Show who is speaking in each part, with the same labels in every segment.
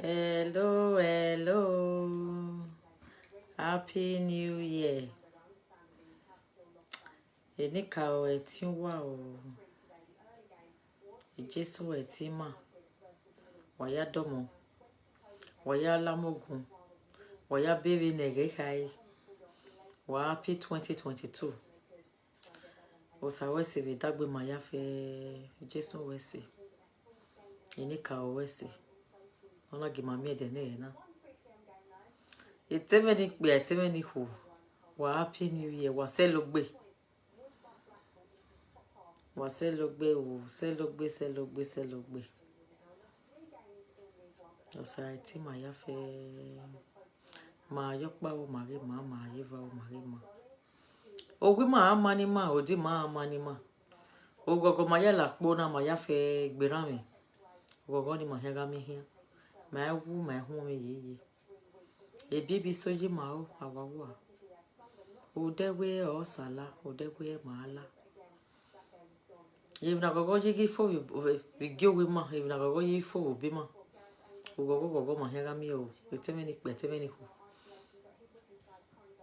Speaker 1: Hello, hello. Happy New Year. Enika o eti wa o. Jesu eti ma. Waya domo. Waya lamogun. Waya baby nege kai. Wa happy 2022. Osa wese ve dagbe maya fe Jesu wese. Enika o wese. Ona gimami edene na. Etemeni pe etemeni hu. Wa happy New Year. Wa selogbe. Wa selogbe o. Selogbe. Osa eti maya fe. Ma yokpa o mari ma yeva o mari ma. Owi ma amani ma odi ma amani ma. Ogogo ma ya lakpo na ma ya fe gberame. Ogogo ni ma hega mi hia. Ma wu ma hu mi ye. Ebi bi soji ma o awawa. Odewe o sala, odewe ma ala. If na gogo jigi fo we gyo we ma, if na gogo yi fo obi ma. Ogogo ma hega mi o. Etemeni hu.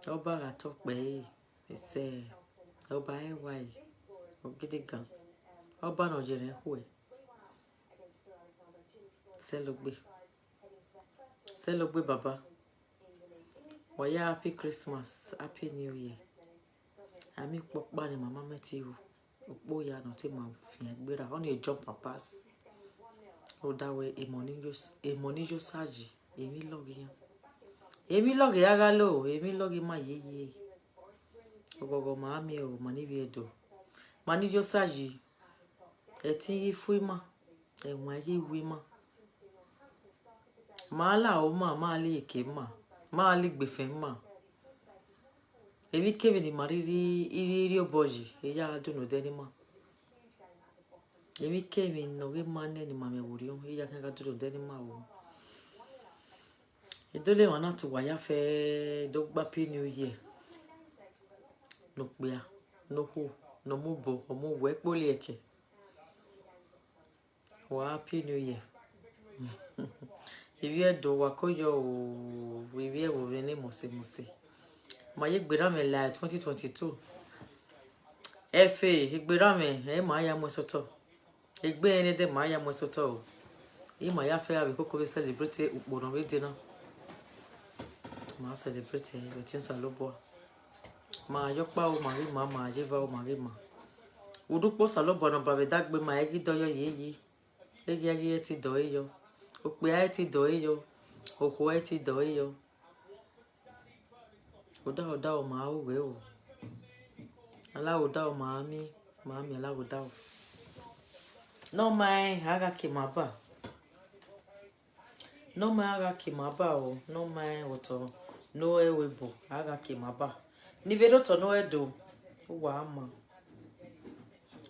Speaker 1: Oba ga to pe ese oba e wai ogidi gan oba no jere hu e selogbe baba waya happy Christmas, happy New Year. Ami popa ni mama meti hu opo ya no ti ma fi agbera on e jump pass o dawe emonijos saji emi logi agalo emi logi ma yeye. Ogogo ma mi o mani viedo. Mani jo saji. Eti yi fuima. Enwa yi wima. Ma la o ma li eke ma. Ma li gbefe ma. Evi keve ni mariri iri oboji. Eya adunu deni ma. Evi keve no ge mane ni mame wurion. Eya kanga adunu deni ma o. Edole wana tu waya fe dogba pi New Year. No kpea, no hu, no mubo, omo we poli eke. Wa happy New Year. Ivie do wakoyo o ivie wo vene mose. Ma ye gberame la 2022. Efe gberame e ma ya mo soto. Egbe ene de ma ya mo soto. I ma ya fe ave koko we celebrate ukpono we dina. Ma celebrate le tinsa lobo. Ma yokpa o mari ma jeva o mari ma. Udupo salobo no ba dagbe ma egi doyo yeye. Egi ti do eyo. Ope ai ti do eyo. Oko ai ti do eyo. Oda o ma o we o. Ala oda o ma mi ala oda o. No mai aga ki maba. No mai aga ki maba o. No mai oto no ewebo aga ki maba. Ni vedo to no edo. Wa ama.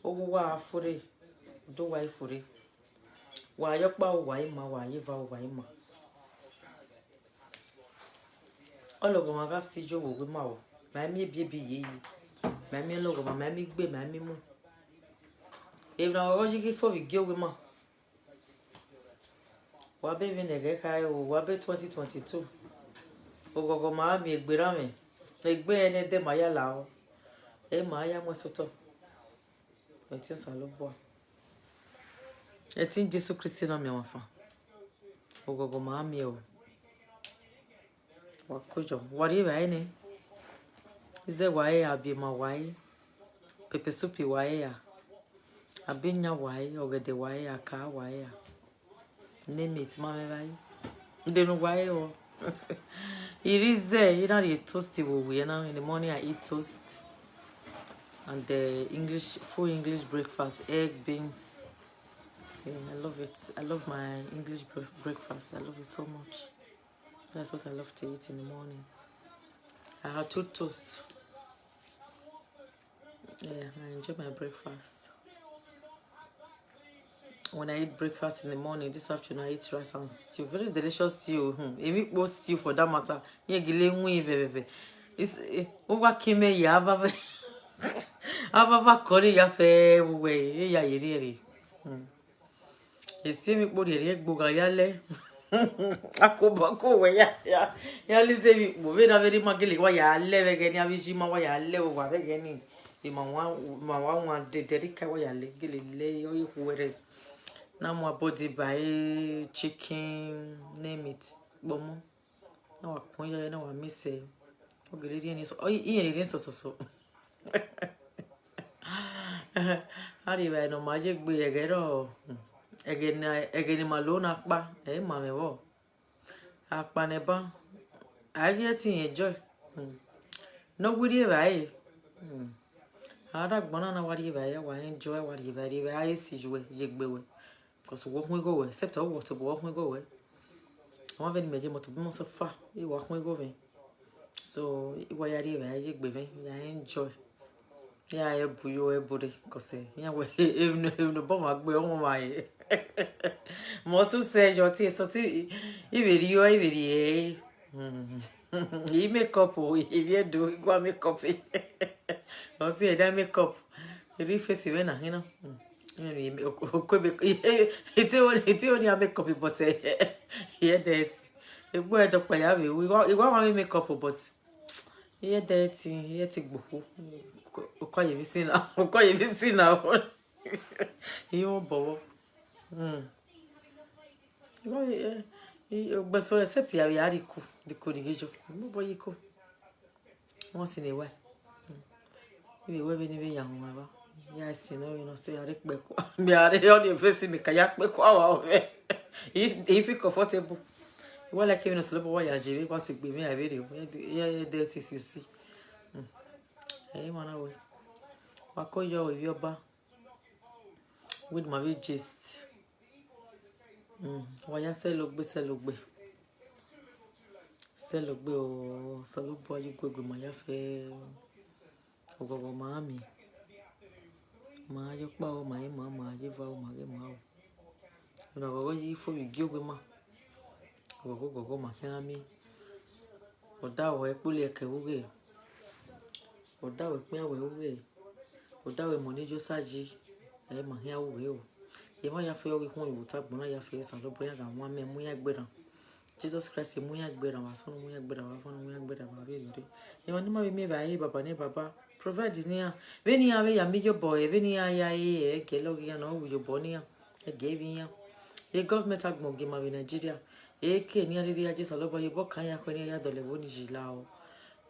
Speaker 1: Owo wa afure. Do wa ifure. Wa yokpa o wa ima wa yeva o wa ima. Ologo ma ga si jo wo we ma o. Ma mi ebi ye. Ma mi logo ma mi gbe ma mi mu. If na go jigi fo we gyo we ma. Wa be vi nege kai o wa be 2022. Ogogo ma mi egbera me. Egbe ene de ma ya la o. E ma ya mo soto. Eti salobo. Eti Jesu Kristi na mi wafa. Ogogo ma mi o. Wa kojo. Wari ba ene. Ize wae abi ma wae. Pepe supi wae ya. Abinya wae, ogede wae, aka wae ya. Name it mame wae. Ndenu wae o. Irize, you know the toasty we now in the morning I eat toast. And the full English breakfast, egg, beans. Yeah, I love it. I love my English breakfast. I love it so much. That's what I love to eat in the morning. I had 2 toasts. Yeah, I enjoy my breakfast. When I eat breakfast in the morning, this afternoon I eat rice and stew. Very delicious stew. If it was stew for that matter, it's over kime ya ava kori ya fe we ya yeri. It's me body egboga yale. akobako we ya lize bi bo ve na very magele wa ya le we geni abiji ma wa ya le wa ve geni e ma wa de dedika wa ya le gele le yo ihuere na mo body by chicken name it bomo na wa kun yo na wa mise ogele ri ni so iyen ri so ari ba no ma je gbe egero egeni malona pa e ma me wo apaneba aye ti enjoy no wuri vai ara gbona na wari vai wa enjoy wari vai si juwe je gbewe cause wo hun go we except wo to wo hun go we won ve ni meje mo to bi mo so fa e wa hun go ve so iwa yari vai je gbe ya enjoy ya e buyo e body cause ya we even bo ma gbe won ma ye mo su se jo ti so ti iveri yo iveri e he make up if you do go make up o si e da make up ri face we na hina ko be iti oni make up but here that e gbo e do pa ya we iwa ma make up but here that here ti gbo ko ye bi si na yo bowo but so except ya yari ku the codigejo mo boy ko won si ne wa ibe we be ni be yan wa ba ya si no you know say are pe ko mi are on the face mi ka ya pe ko awa o fe if you comfortable you like even so bo ya je we si gbe mi abere ya that is you see mana we wa ko yo ibi oba with my gist wa ya se lo gbe o so lo bo you go ma ya fe ogogo mami ma yo pa o ma ye va o ma ge ma o na gogo yi fo yu gi ogbe ma gogo ma kan mi o da o e pole e ke wuge o da o pin awe wuge o da o mo ni jo saji e ma ya wuge o e ma ya fe o kun iwo ta gbona ya fe san lo boya ga won me mu ya gbera Jesus Christ mu ya gbera wa so mu ya gbera wa fo mu ya gbera wa be lori e ma ni ma be me ba ye baba ne baba provide ni ya veni ya ve ya mi yo boy veni ya e ke lo ya no yo bonia e give ya the government agbon ge ma be Nigeria e ke ni ari ya Jesus lo boy bo kan ya ko ni ya dole wo ni jila o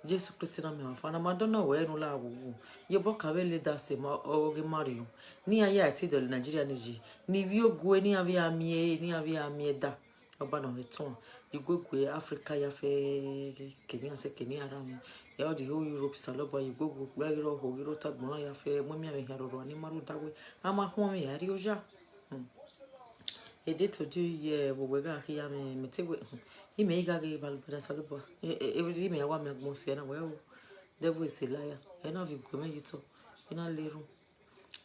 Speaker 1: Jesus Christ na me wa fa na madonna we nu la wo yo bo ka we le da se ma o ge mario ni aya ti dole Nigeria ni ji ni vi ogu ni ave ami da oba no return igogwe Africa ya fe Kenya se Kenya ara mi ya di whole Europe saloba igogo gba iro ho iro tagbon ya fe mo mi ame haroro ni maru dawe ama ho mi ya ri oja ede to do ye wo we ga ya me tewe ime ga ga balbada saloba e me wa me gbon se na we o devil is a liar e na vi go me yito ina lerun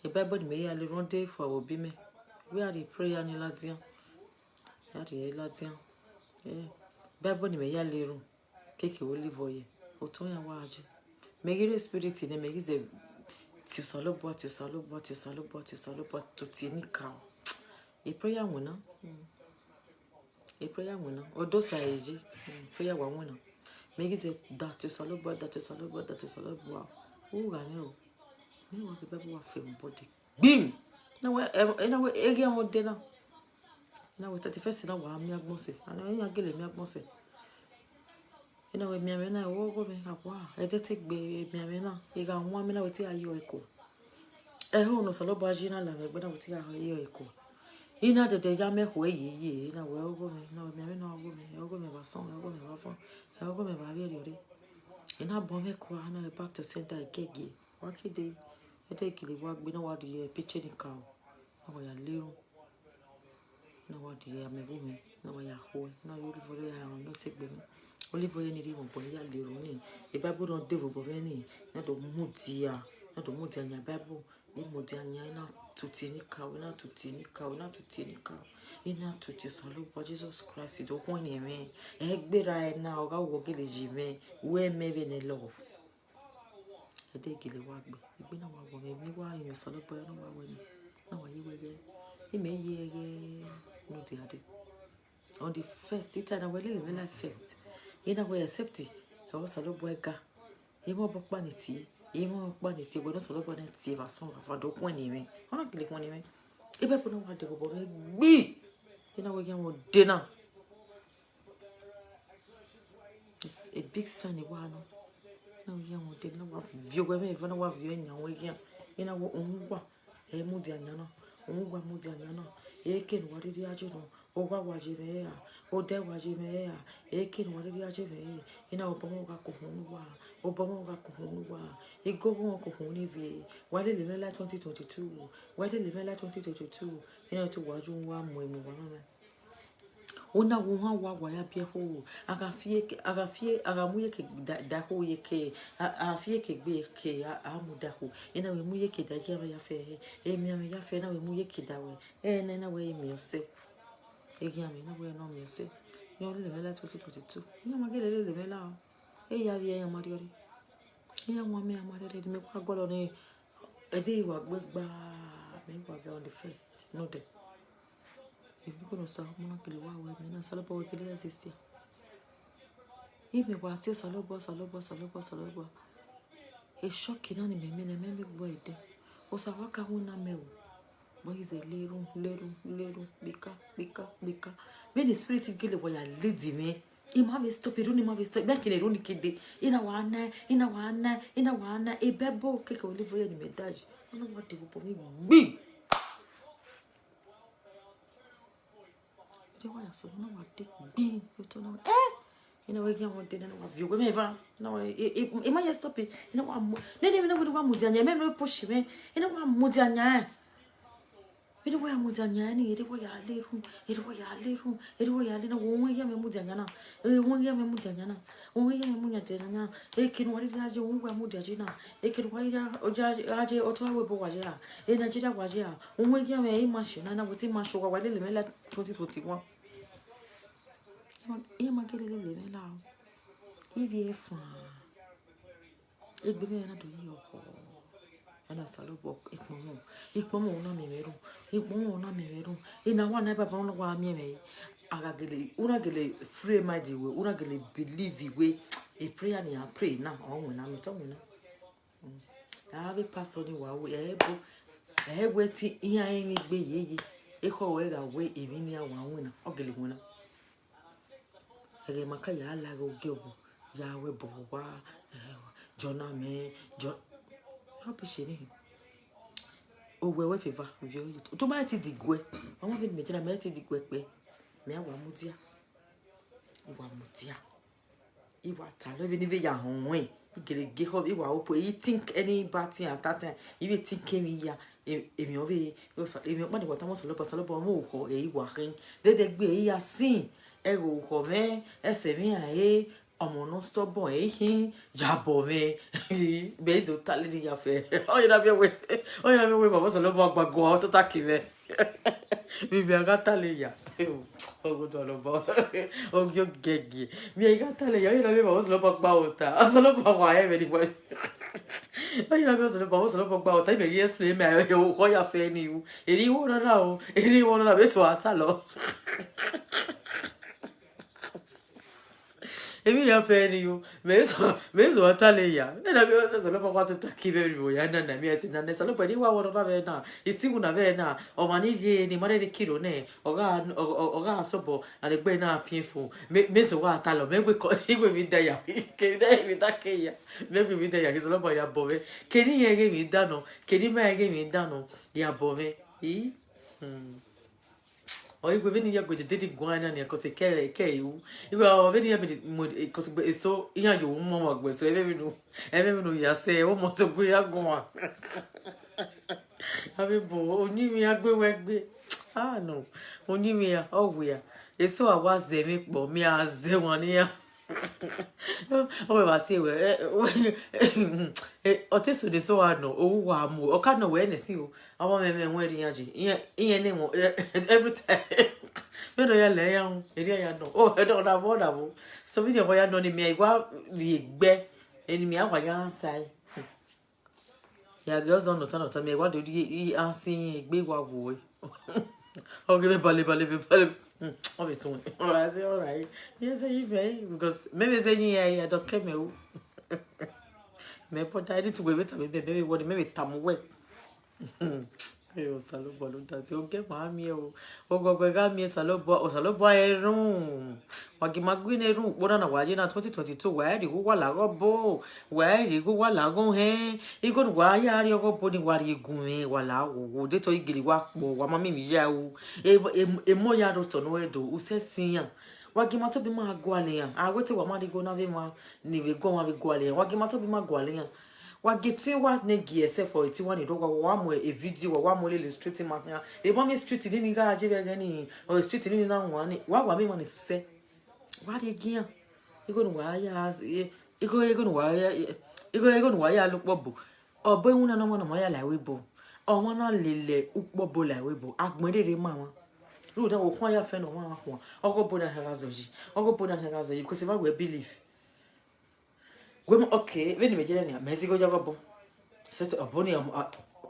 Speaker 1: the Bible me ya lerun dey for obi me we are the prayer ni ladian ya ri ladian Bible me ya lerun keke wo live oye o ton ya wa aje megire spirit ni megize ti salobo to ti ni ka e prayer wona odo sa eji prayer wa wona megize that to salobo o ga ni o ni wa ke Bible wa fe body bim na we ege mo de na we 31st na wa mi agbon se ana yan gele mi agbon se ina we mi ame na wo go me akwa e de te gbe mi ame na e ga won ame na we ti ayo eko e ho no salobo ajina la me gbe na we ti ayo eko ina de ya me ho ye ina we go me na we mi ame na go me ba son go me ba fon go me ba ri ori ina bo me ko ana back to center igege wa kide e de kile wa gbe na wa di piche ni ka o na wa ya leru na wa di ame bo me na wa ya ho na yo ri fore ya no te gbe me olive oil ni ri mo bo ya le ro ni e Bible don devil bo ve ni na do mudia nya Bible ni mudia nya na tuti ni ka ina tuti salo bo Jesus Christ do ko ni me e gbera e na o ga wo gele ji me we me be ne lo e de gele wa gbe na wa wo me mi wa yin salo bo na wa yi we ge e me ye ge no di ade On the first, it's an away level first. In a way, accept it. I was a little boy. Imo bokpaniti, imo bokpaniti. We don't solo boneti. Va son va do kwani me. On a kile kwani me. Ibe pono wa de go be. You know we can dinner. It's a big sunny one. No, young dinner. What view? We may even what view in your way here. You know what? Mudiana. Mudiana. Ekin, what did you know? Owa wajivea, ode wajivea, ekin wadi wajivea, ina obomoga kuhunwa, igogo kuhunivi, wale livela 2022, wale livela 2022, ina tu wajunwa mwemu waname. Una wuha wa ya bieho, agamuye ke daho yeke, afie ke be ke amudaho, ina we muye ke dagia ya fe, emi ya fe na we muye ke dawe, na we mi ose. Egiami na we no me say. You only level 2022. You ma get a level. Ya vie amariori. Ya wa me amariori me kwa go on a day wa gbegba me wa go on the first. No day. If you go so mo kele wa we me na salobo we kele assist. Ime wa ti salobo. E shock na ni me go ide. O sa wa ka hu na me o. But he's a little, bika. When the spirit gele boy ya lead me, ima stop. Back in a run kid. Ina wana. A bebo cake will live in medage. I don't know what they will put me. Big. They want so no what take big. You don't know. You know, again, one day, no view. We never. No, it might stop it. You know what? They never know what Mudianya. Maybe push me. You know what Mudianya. Iri wa mudanyani iri wa yali na wonwe ya me mudanyana wonwe ya me mudanyana wonwe ya me munyatena ekin wari daje wonwe ya mudajina ekin wari da aje otowe bo wajea Nigeria wajea wonwe ya me imashina na wuti masho wa wale lemela 2021 magele le la ivi fa egbe me na do yi oho ana salobo ikpomo na memeru ina wana baba ona wa mieme agagele una gele free mind we una gele believe we a prayer ni a pray na on na me to na abi pastor ni wa we ebo ti iya emi gbe yeye eko we ga we emi ni awon na ogele wona ege maka ya la go gebo ya we bo wa jona me rubbish ni owe we favor view to ma ti digwe awon fe me jira me ti digwe pe me wa mutia iwa ta le ni ve ya honwe igerege ho iwa opo you think any bad thing at that time you think me ya emi o ve yo sa emi o pa ni wata mo salobo mo ho iwa kin de gbe ya sin ero ho me ese mi aye ọmọ no stubborn ehin jabo me be do tale ni ya fe o ira bi we baba so lo bo gbagbo to ta ki me mi bi aga tale ya o go do lo bo o gyo gege mi aga tale ya ira bi baba so lo bo gba ota so lo bo wa e me ni bo o ira bi so lo bo gba ota me yes play me o ko ya fe ni u eri wo na be so ata lo Emi ya fe ni yo mezo atale ya na be so lo pa to takibe bi bo ya na mi ati na ne so lo pa ni wa wo na be na isingu na be na o ma ni ye ni mare ni kilo ne oga sobo ale gbe na pinful mezo wa atalo megbe ko igwe mi da ya ke da mi da ke ya megbe mi da ya ke so lo pa ya bo be ke ni ye ge mi da no ke ni ma ge mi da no ya bo me Oyi gwe veni ya gwe dedi gwana ni akose ke yu. Iwa veni ya me cause so iya yo mo wa gwe so ebe no ya se o mo to gwe ya gwa. Abi bo oni mi agbe wegbe. No. Oni mi ya ogwe ya. Eso awa ze mi po mi aze won ni ya. O we ba ti we o te so de so ano o wa mu o ka no we ne si o awon me won ri yan ji iyen ne mo every time me no ya le yan eri ya no o e do na bo so video boya no ni mi igwa ri egbe eni mi awa ya sai ya girls on no tan mi igwa do ri asin egbe wa wo o ge me bale Obviously, I say, all right. Yes, you may, because maybe saying, yeah, I don't care. Maybe I need to wait a bit, maybe what maybe time work. Eu salobo ló dá sí oge mami o ogogwega mi salobo erun wagimagwin erun pora na waje na 2022 wa ri go wa lago bo wa ri go wa lago he igo wa ya ri ogo bo ni wa ri egun e wa la wo de to igiri wa po wa mami mi ya o mo ya ro to no edo u se siyan wagima to bi ma go ale yan a we ti wa ma ri go na be ma ni we go ma be go ale yan wagima to bi ma go ale yan wa getting what negi except for it one do wa mo a video wa mo le illustrating ma e bo mi street ni ga je be gani o street ni na won ni wa mi mo ni se wa de gian igo nu wa ya igo nu wa ya igo nu wa ya lu pobo obo ehun na mo na mo ya la we bo o mo na lele upo bo la we bo agbon rere ma won lu da wo kon ya fe no wa won ogo bo na herazoji because if I will believe okay, veni me jere ni mezigo jago bo. Set oboni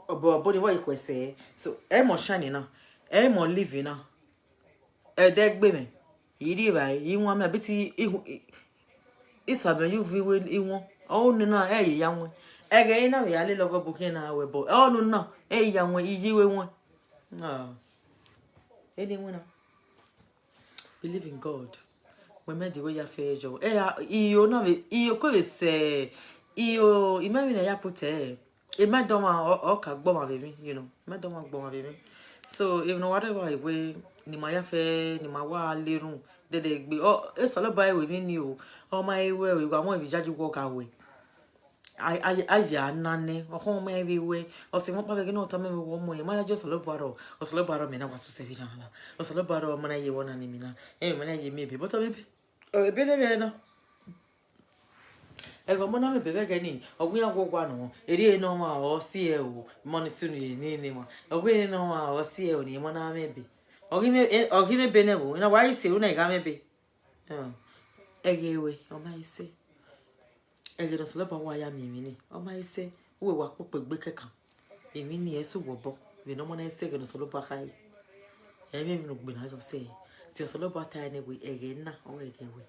Speaker 1: oboni wa ikwese. So e mo shine na. E mo live na. E de gbe me. Iri ba yi won me biti isabe yu vi we iwon. O nu na e yi ya won. E ge ina we ya le logo bo kin na we bo. O nu na e ya won yi we won. Ah. Eni won na. Believe in God. We made the way ya fejo. Iyo na we iyo ko we se iyo imami na ya pute. E ma do ma o ka gbo ma baby, you know. Ma do ma gbo ma baby. So if no whatever we ni ma ya fe ni ma wa lerun de gbe o e so lo ba we ni o. O ma ewe we gwa mo bi jaju wo ka we. I ya nane o ko ma ewe we o se mo pa be no ta me wo mo e ma ya jo so lo baro o so lo baro me na wa so se vi na o so lo baro ma na ye wona ni mi na e ma na ye me bi but baby ebele be na ego mo na me bebe gani ogun ya gwogwa no eri no ma o si e o mo ni sunu ye ni ma ogun no ma o si e o ni mo na me be ogi me be ne bo na wa ise u na ga me be egewe o ma ise ege no solo ba wa ya mi ni o ma ise we wa ko pegbe kekan emi ni e so wo bo we no mo na ise ege no solo ba kai e me no gbe na jo se ti o solo ba ta ne we ege na o ege we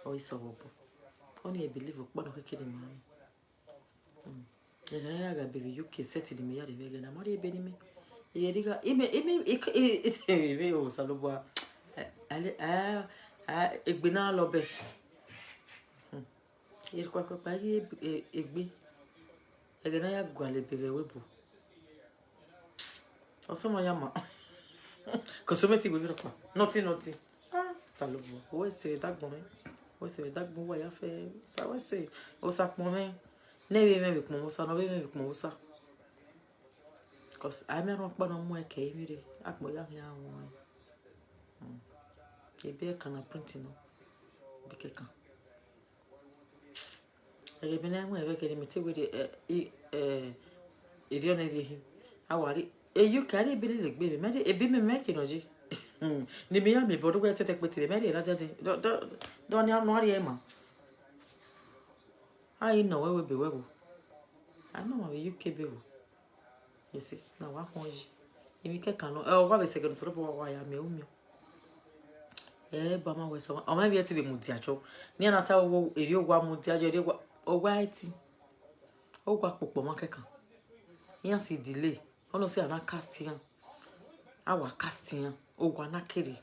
Speaker 1: o iso wo bo only I believe what no kekere ma e na ya ga be UK set ni me ya de vega na mari be ni me e riga e o salo ba ale egbe na lo be e kwa pa egbe e na ya gwale be we bo o so mo ya ma ko so meti gbe kwa nothing salo bo o se dagbon me o se dagbon wa ya fe sa wa se o sa pon me ne be me ko mo sa no be me ko mo sa cause I me ron pa no mo e ke mi re akpo ya ya won e be kan na printing no be ke kan e be na mo e be ke mi te we e ri ona ri awari e you carry be le gbe me e be me make no ji ni mi ya mi bodu we tete pe ti me ri la tete do ni anu ari e ma I know we be we go I know we UK be wo you see na wa kon ji imi ke kan no e o wa be se ke no so wa ya me o mi ba ma we so o ma bi e ti be mu di ajo ni na ta wo eri ogwa mu di ajo eri ogwa iti ogwa popo mo ke kan yan si delay ono si ana casting awa casting ogwa na kere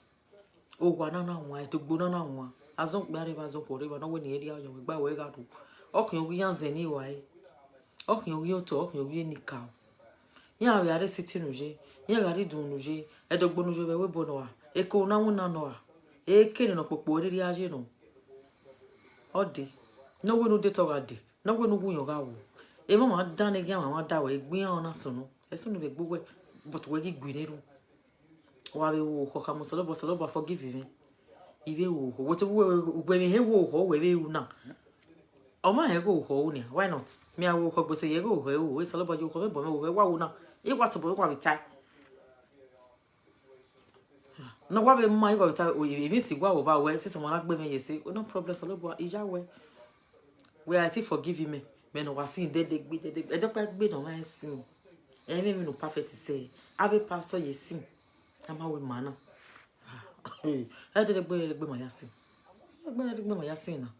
Speaker 1: ogwa na na won to gbona na won azon pe are ba zo ko re ba no we ni eri ayo we gba we ga du okun ogi yan ze ni wa e okun ogi oto okun ogi ni ka yan we are sitting uje yan are dun uje e do gbonu uje we bo no wa e ko na won na no wa e kere no popo eri aje no ode no we no de to ga de no we no gun yo ga wo e mo ma dan ne gan ma da we gbin on na sunu e sunu le gbogbo but we gi gwineru wa we wo ko ka mo so lo ba forgive me ibe wo ko wo te we me he wo ho we be u na o ma he go ho ni why not me awo ko gbo se ye go ho e wo we so lo ba jo ko me bo me wo wa wo na e wa to bo wa vi tai no wa be ma go ta o e mi si wa wo ba we se so mo na gbe me ye se no problem so lo bo ija we I take forgive me no wa sin de gbe e do pa gbe no wa sin e me no perfect say ave pastor ye sin ama we mana I did a my yasin. My yasin now.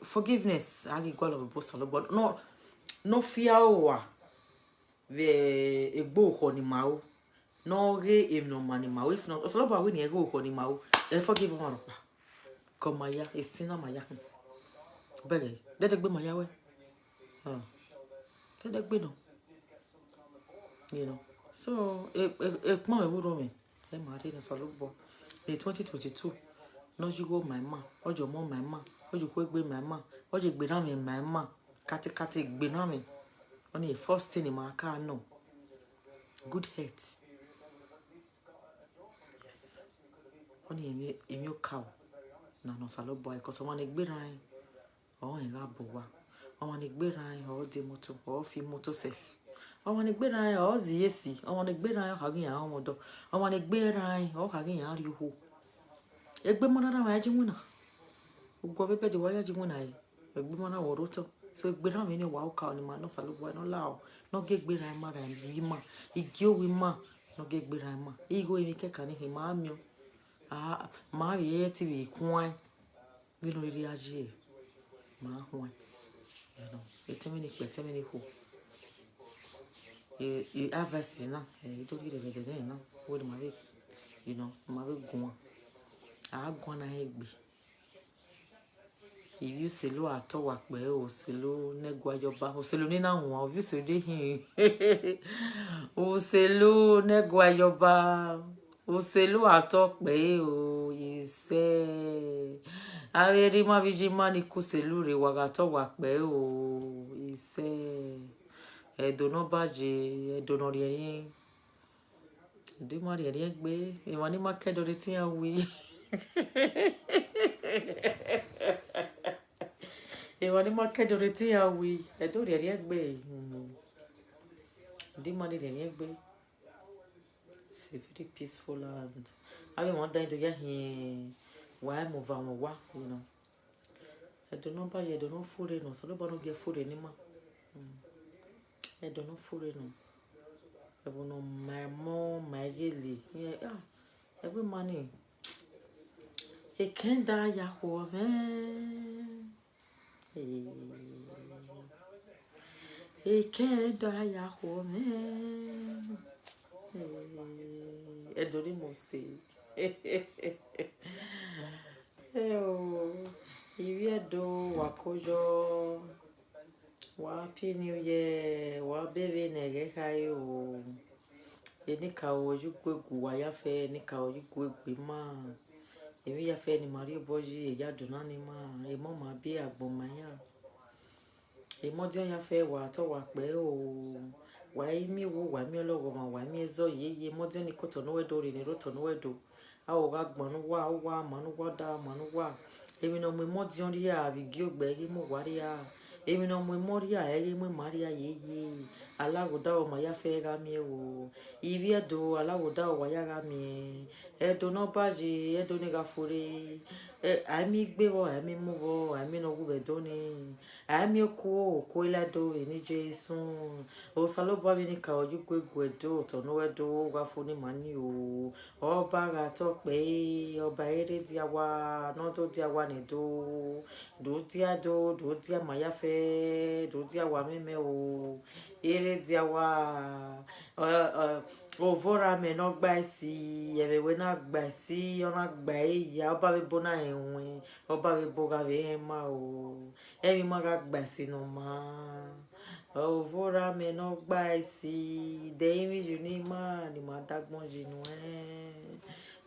Speaker 1: Forgiveness, I give God of a boss, but no fear or a bow honey mao. No re if no money mao. If not, so about winning a go honey mao. Forgive one. Come my ya, a sinner my yakin. Beggy, let it be my yawe. Let it be no. You know. So, if my woman, I'm married a soluble. In 2022, no you go my ma, or your mom my ma, or you quick be my ma, or you be ramming my ma, catty be ramming. Only first thing in my car, no. Good head. Yes. Only a new cow. No, salo boy, because I want to be right. Oh, in Laboa. I want to be right, or the motor, or fee motor safe. I want to be right, or the yesi. I want to be right, hugging our mother. I want to be right, or hugging our you who. Egbe mana ra waji muna. Ugo bebe di waji muna yi. Egbe mana woroto. So egbe na me ni wa uka ni ma no salubo no lao. No ge egbe ra ma ra yi ma. Igi o wi ma. No ge egbe ra ma. Igo emi keka ni ma amio. Ah, ma ye ti wi kwan. We no ri aje. Ma hwan. You know. Etemi ni ho. You avasi na. You do get the na. Wo ma be. You know, ma be gun. Ah gun na egbe. If you say lo ato wakbe o se lo negwa yoba o se lo ni na won o vi se de hin o se lo negwa yoba o se lo ato pe o ise aweri ma viji ma ni ku se lu re wa ato wakbe o ise edono baje edono ri yin de ma ri yin gbe e wa ni ma kedo re ti an wi Ewa ni market doreti ya wi edo re egbe di money re egbe it's a very peaceful land I want to get here why move on wa you know I don't know but you don't know food no so nobody get food anymore I don't know food no I don't know my mom my yeli yeah every money it can't die ya ho man he can't die ya home. Edori Mose. Ivi edo wakojo. Happy New Year. Wa bebe nege kayo. Enika oju kwegu wa yafe enika oju kwegu ma. Evi yafe ni Mario Boji eya dunani ma. Emo ma bi agboma ya. Emodio ya fe wa to wa pe o wa mi wo wa mi olowo ma wa mi ezo yeye modio ni ko to no wedo ri ni ro to no wedo a o ga gbonu wa o wa manu wa da manu wa emi no mo modio ri a bi gi ogbe ri mo wa ri a emi no mo mori a eri mo maria yeye alawoda o ma ya fe ga mi o ivi edo alawoda o wa ya ga mi edo no baje edo ni ga fore ami gbe wo ami mu wo ami no wu edo ni ami ko ila do ni Jesu o salo ba bi ni ka oju kwegu edo to no edo wa funi mani o oba ga to pe oba ere di awa no to di awa ni do dia ma ya fe do dia wa meme o ere di awa o vora me no gba si ewe na gba si ona gba ya oba be bona enwe oba be boga be ma o emi ma ga gba si no ma o vora me no gba si de mi juni ma ni ma dagbon jinu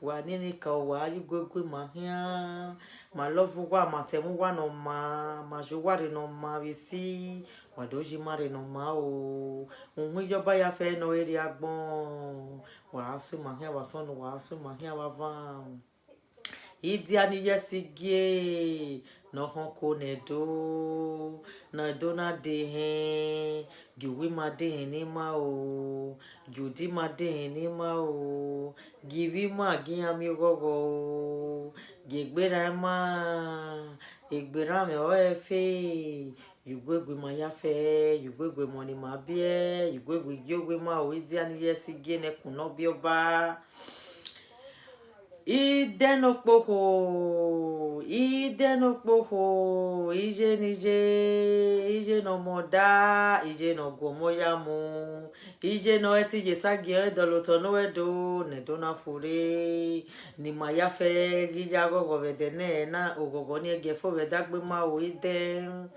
Speaker 1: wa nini ka wa yu gwegwe ma hia ma love wa ma temu wa no ma jo wa re no ma we si wa doji ma re no ma o ohun ijoba ya fe no ere agbon wa asu ma hia wa sonu wa asu ma hia wa van idi ani yesigie no honko nedo na dona de he giwi ma de ni ma o giudi ma de ni ma o givi ma gi ami gogo o gegbera ma egbera me o efe yugwegwe ma ya fe yugwegwe mo ni ma bie yugwegwe giogwe ma o idi ani yesigie ne kuno bi oba Idenokpoho, Idenokpoho, Ije nije, Ije no moda, Ije no gomoyamu, Ije no eti jesagi doloto no edo, Nedona fure, Ni mayafe, Gijago govedene, na ugogoni egefo vedagbe ma uiden.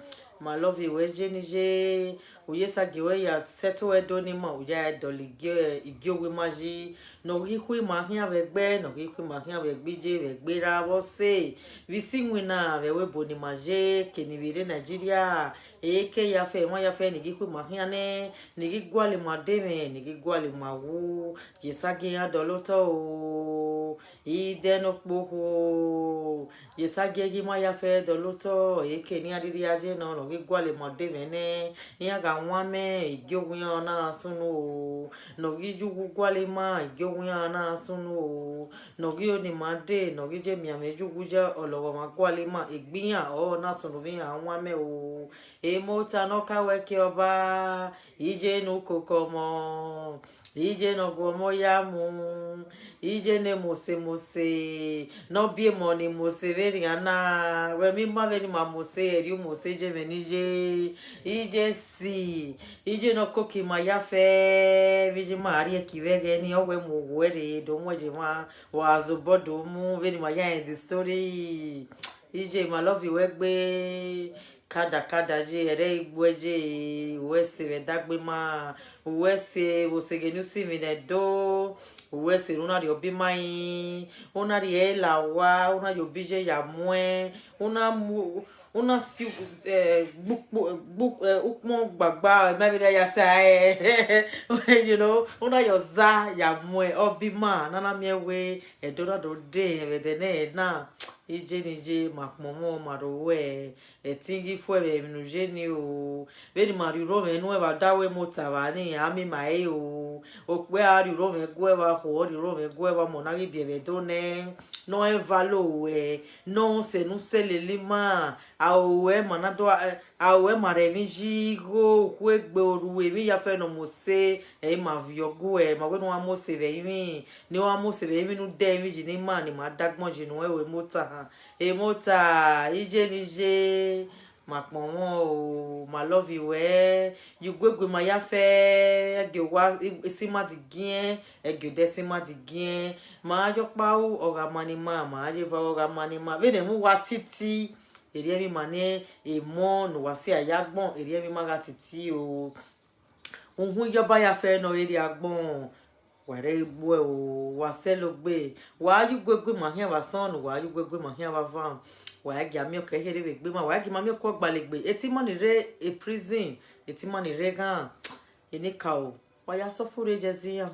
Speaker 1: My love you, Ije nije, Uyesagi we ya settle edo ni ma uya edolige, Igiowe maji, no hihui mahia vegbe no hihui mahia vegbije vegbera vose visi mwina vewe boni maje kenivire Nigeria eke yafe mo yafe ni hihui mahia ne ni gigwali mademe ni gigwali mawu yesage ya doloto o idenokpoho yesage gi mo yafe doloto eke ni adiri aje no gigwali mademe ne ya ga nwame igyogun na sunu no gijugu gwali ma igyogun na sunu nogi oni made nogi je mi ameju guja olowo ma gwali ma egbiyan o na sunu vi àwọn ame o emota no kawe ke oba ije nu kokomo ije no gomo ya mu ije ne mose no bie mo ni mose veri ana we mi ma veni ma mose eri mose je venije ije si ije no koki ma ya fe viji ma ari ekivege ni owe mu were do mo je ma wazo bodo mu veni ma ya in the story ije ma love you egbe kada je ere igweje wese vedagbe ma wese wosegenu simine do wese una ri obi mai una ri ela wa una yo bije ya mwe una si book ukmo gbagba maybe ya ta you know una yo za ya mwe obi ma nana miewe edora do de vedene na ije nije makmomo marowe etingi fue minuje ni o veni mari rome no eva dawe motava ni ami mai o okwe ari rome gweva ho ri rome gweva monagi biebe done no evalo no se nu selele ma awe manado awe marevinji go kwegbe oruwe mi ya fe no mose ma viogo ma we no amose ve mi ni o amose ve mi nu de mi ji ni ma ni ma dagbon ji nu ewe mota mota ije nije makmomo o ma love you you gwegwe ma ya fe ege wa sima digien ege de sima digien ma jo pa o ora mani ma je va ora mani ma ve ne mu wa titi eri emi mane emo no wase ayagbon eri emi maga titi o ohun yoba ya fe no eri agbon ware igbo o wase lo gbe wa yu gwegwe ma hia wa son wa yu gwegwe ma hia wa van wa gi ami o ke here we gbe ma wa gi ma mi ko gbalegbe eti mo ni re a prison eti mo ni re gan eni ka o wa ya so fure jezian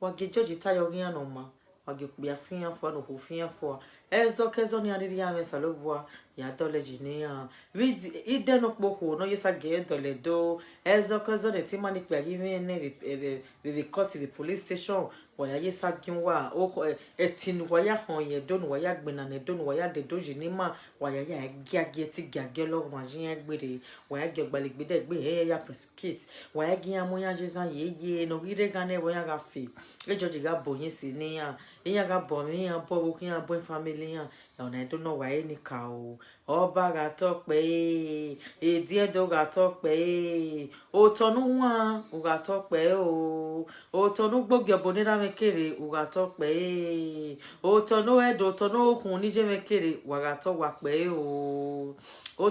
Speaker 1: wa ge George tayo gian no ma wa ge pe afian fo no ho fian fo ezo kezo ni ari ya me salobua ya dole jinia vid idenokpoho no yesa ge dole do ezo kezo ne ti mani pe agi ne we cut the police station wa ya yesa ginwa o etinu wa ya hon ye do no wa ya gbena ne do no wa ya de do jinima wa ya giage ti giage lo wa jin egbere wa ya ge gbalegbe de gbe he ya precipitate wa ya gian mo ya je gan ye no gire gan ne wa ya ga fi ejo ji ga boyin si ni ya iya ga bo mi ya bo wo kin ya bo family ya ona I don't know why ni ka o oba ga to pe edi edo ga to pe o tonu wa o ga to pe o tonu gbogbo bonira mekere o ga to pe o tonu edo tonu ohun ni je mekere wa ga to wa pe o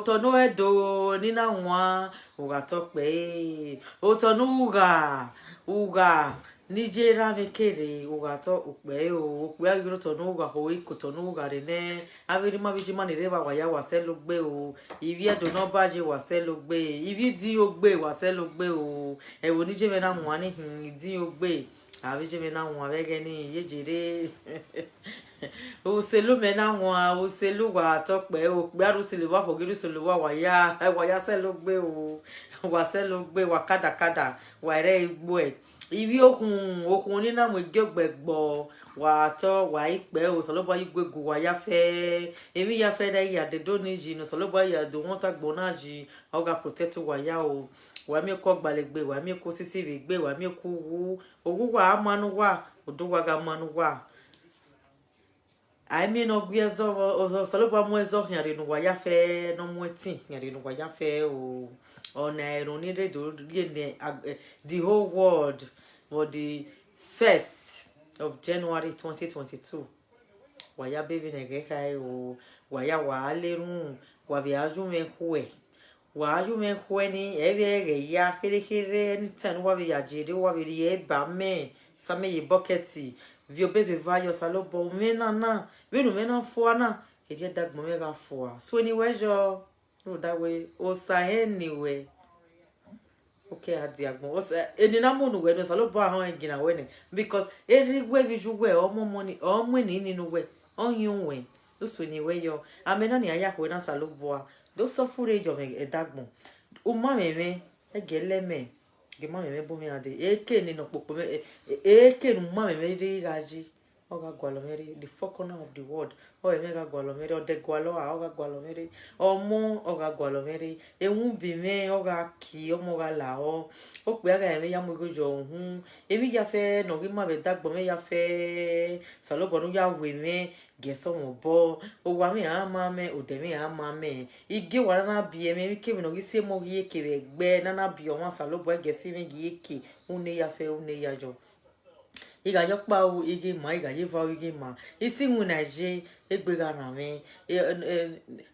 Speaker 1: tonu edo ni na wa o ga to pe o tonu uga Nijera mekere ugato ukpe ukpe agiro tonu uga hoi kutonu uga rene averi ma viji mani reva waya wase logbe o ivi edo no baje wase logbe ivi di ogbe wase logbe o ewo nije me na nwa ni di ogbe avije me na nwa vege ni yejere oselu me na nwa oselu wa tope ukpe arusile wa kogiru selu wa waya se logbe o wase logbe wakada wa re igbo ivi okun ni na mo gegbegbo wa to wa ipe o solobo igwegu wa ya fe emi ya fe dai ya de do ni ji no solobo ya do won ta gbo na ji oga protect wa ya o wa mi ko gbalegbe wa mi ko CCTV gbe wa mi ko wu owu wa amanu wa odo wa ga manu wa I mean no gwezo o salobo mwezo nyare no waya fe no mweti nyare no waya fe o na ero ni re do the whole world for the 1st of January 2022 waya baby nege kai o waya wa lerun wa viaju me kwe waju me kwe ni ebe ya kire ni tan wa vi ajiri wa vi e ba me same ye bucketi vi obeve vayo salobo mena na we no mena fo na e dia dag mo mega fo so anyway jo no that way o sa anyway okay adiagbon o sa eni na mo no we no salobo ahon egina we ne because everywhere vi ju we o mo money o mo ni ninu we on we so anyway yo amena ni aya ko na salobo do suffer jo edagbon o ma meme egeleme ge ma meme bo mi ade eke ni no popo eke nu ma meme ri gaji oga gwalomeri the four corner of the world o mega gwalomeri o de gwalo a oga gwalomeri omo oga gwalomeri ehun bi me oga ki omo ga la o pe aga me ya mo gojo ohun emi ya fe no gi ma be dagbon me ya fe salobo nu ya we me geso mo bo o wa mi ama me o de mi ama me ige wara na bi emi ke mi no gi se mo gi eke be gbe na bi o ma salobo gesi mi gi eke une ya fe une ya jo iga yokpa u igi ma iga yiva igi ma isi nwina je egbega na me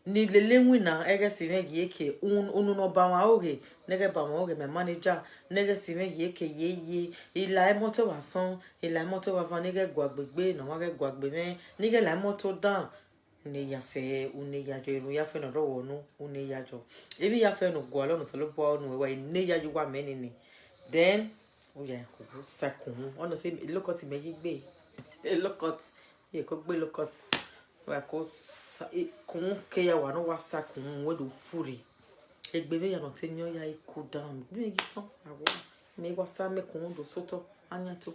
Speaker 1: ni lele nwina ege si me gi eke unu no ba wa oge nege ba wa oge me manager nege si me gi eke ye ila moto wa son ila moto wa van nege gwa gbegbe no wa ge gwa gbe me nege la moto down une ya fe une ya jo iru ya fe no ro wonu une ya jo ebi ya fe no gwa lo no so lo bo nu we ne ya ju wa me ni then oh yeah, sakun. Ono say look at me gbe. Look at ye ko gbe look at. Wa ko kun ke ya wa no wa sakun we do furi. Egbe be ya no te nyo ya iku down. Bi me gitan awo. Me wa sa me kun do soto anya to.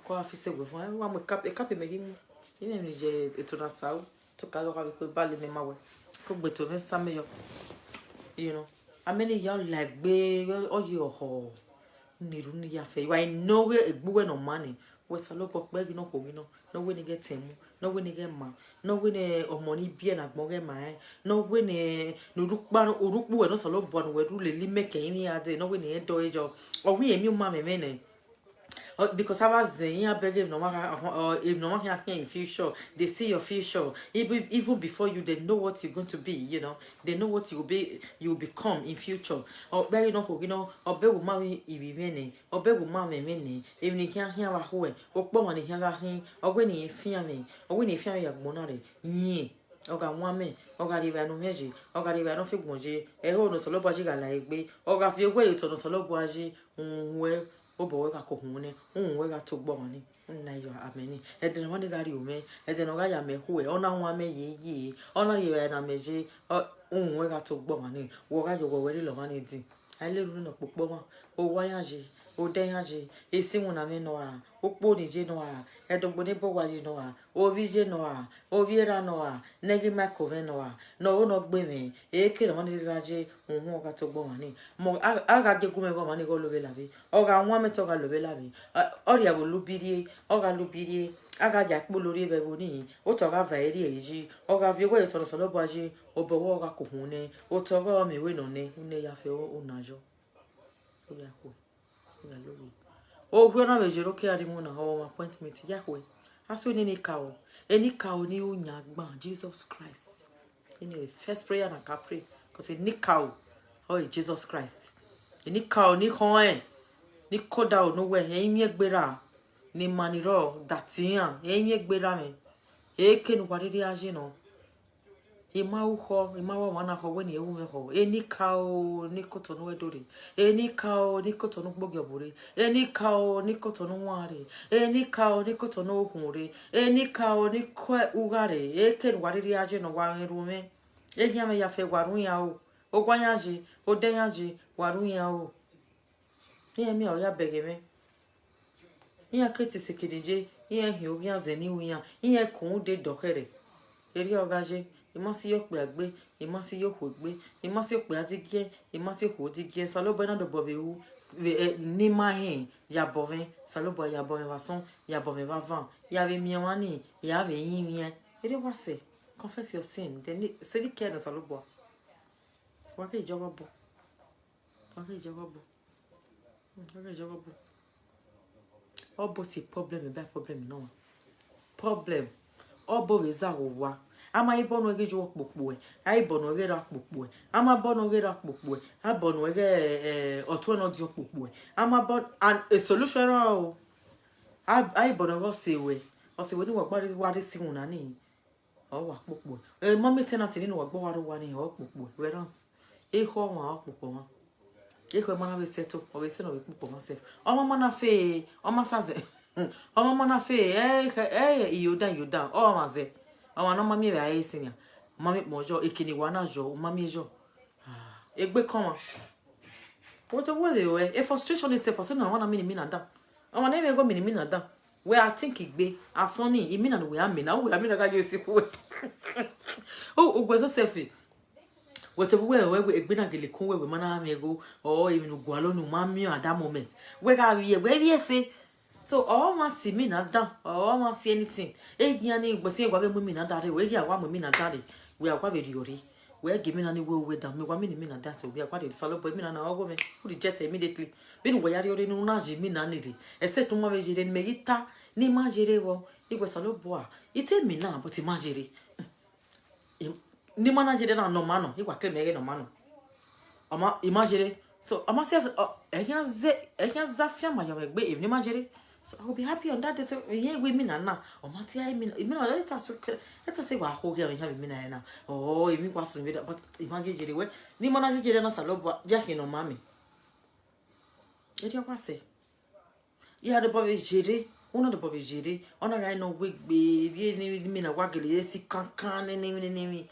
Speaker 1: Ko afise gbe fun wa mo cap me gimu. Ni me je eto na saw to ka lo ka bi pe bale me ma we. Ko gbe to me sa me yo. You know. How many y'all like be oh you ho. Niru ni ya fe wa no we egbuwe no money we salopo pe gi no ko gi no we ni get temu no we ni get ma no we ne omo ni bie na gbon ge ma no we ne nurupa orupu we no salopo no we ru le li meke ni ade no we ni do ejo o wi emi o ma me ne because I was saying I beg if no matter in future they see your future even before you they know what you're going to be, you know, they know what you will become in future or beg no you know or beg will marry ibivene or beg will marry mene even if you hear wa hoe or bomb and hear him or when you fear me or when you fear your monare ye oga nwame oga riba no meji oga riba no figmoje e ho no solo baji ga la egbe oga fi egbe ito no solo baji unwe obo we ka ko hunne unwe ga to gbo ni nna yo ameni e de no ni ga ri o me e de no ga ya me hu e ona nwame ye ona riba na meji unwe ga to gbo ni wo ga yo we ri lo ma ni din ale ru no popo mo o wa yaje o de yaje e si wona me no a opo ni je no a edogbo ni bo wa je no a o vi je no a o vi ra no a negi ma ko ve no a no o no gbe me e ke no ni ra je ohun ga to gbo ni mo aga je gume go ma ni go lo be la bi o ga won me to ga lo be la bi o ri abo lu birie o ga lu birie aga ja po lori be bo ni o to ga va eri eji o ga vi we to no so lo bo je o bo wo ga ko hun ne o to ga mi we no ne une ya fe o na jo o ya ko ya lo bi o gwe na be je ro ke ari mu na ho appointment ya ko aso ni kao ni o nya gban Jesus Christ anyway first prayer na ka pray cause ni kao oh Jesus Christ ni kao ni hoen ni koda o no we yin egbera ni maniro datian yin egbera me eke nu wariri aje no ima wo wana ho we ni ewu me ho eni kao ni kotonu edore eni kao ni kotonu gbogbore eni kao ni kotonu ware eni kao ni kotonu ohunre eni kao ni kwe ugare eke nu wariri aje no wa ru me egia me ya fe warun ya o gwanyaje o denyaje warun ya o ni mi o ya bege me iya keti sekedeje iya hi ogi aze ni uya iya kun de dokere eri ogaje imasi yo pe agbe imasi yo ho gbe imasi yo pe adigie imasi ho digie salobo na do bovewu ni mahin ya boven salobo ya boven vason ya boven vavan ya ve mi wani ya ve yin yin Ere wase. Confess your sin. Then say care na salobo. Wake ijoba bo. Wake ijoba bo. Wake ijoba bo. Obo si problem be problem no. Problem. Obo weza wa. Ama ibo no ge jo popo e. Ai bo no ge ra popo e. Ama bo no ge ra popo e. Abo no ge otu no di popo e. Ama bo and a solution o. Ai bo no go se we. O se we ni wo gba wa ri si hun na ni. O wa popo e. Mommy tenant ni no gba wa ro wa ni o popo e. Whereas e ho wa popo wa. E ko mana we seto. O we se no we popo myself. O mama na fe. O ma saze. O mama na fe. Yoda. O ma ze. Àwọn no mami be aye senior mami mojo ekini wa na jo mami jo egbe kan wa what a way we a frustration is for say no wana mini na da àwọn na me go mini na da we I think igbe asoni imi na we am na we am na ga je siku o gbezo selfie what a way we egbe na gele kun we mana me go even go alone mami at that moment we ga we say so all ma see me na down all ma see anything egian ni gbese gwa be mu mi na dare we gi awa mu mi na dare we akwa be riori we give me na ni we down me gwa mi ni mi na dare so we akwa de salo boy mi na ogo me who reject immediately be we yari ori nu na ji mi na ni de except mo be jere ni me yita ni ma jere wo igwe salo boy ite mi na but ma jere ni ma na jere na no ma no igwa kle me ge no ma no ama imagine so ama self ehia zafia ma yo egbe if ni ma jere. So I will be happy on that day. So here we mean na. O mati I mean let us say wa ho here we have mean na. Oh, if me was with but imagine jere we. Ni mana jere na salobo jake no mami. E dia kwase. Ya de bo jere, una de bo jere. Ona ga no we gbe ni mi na wa gele esi kankan ni.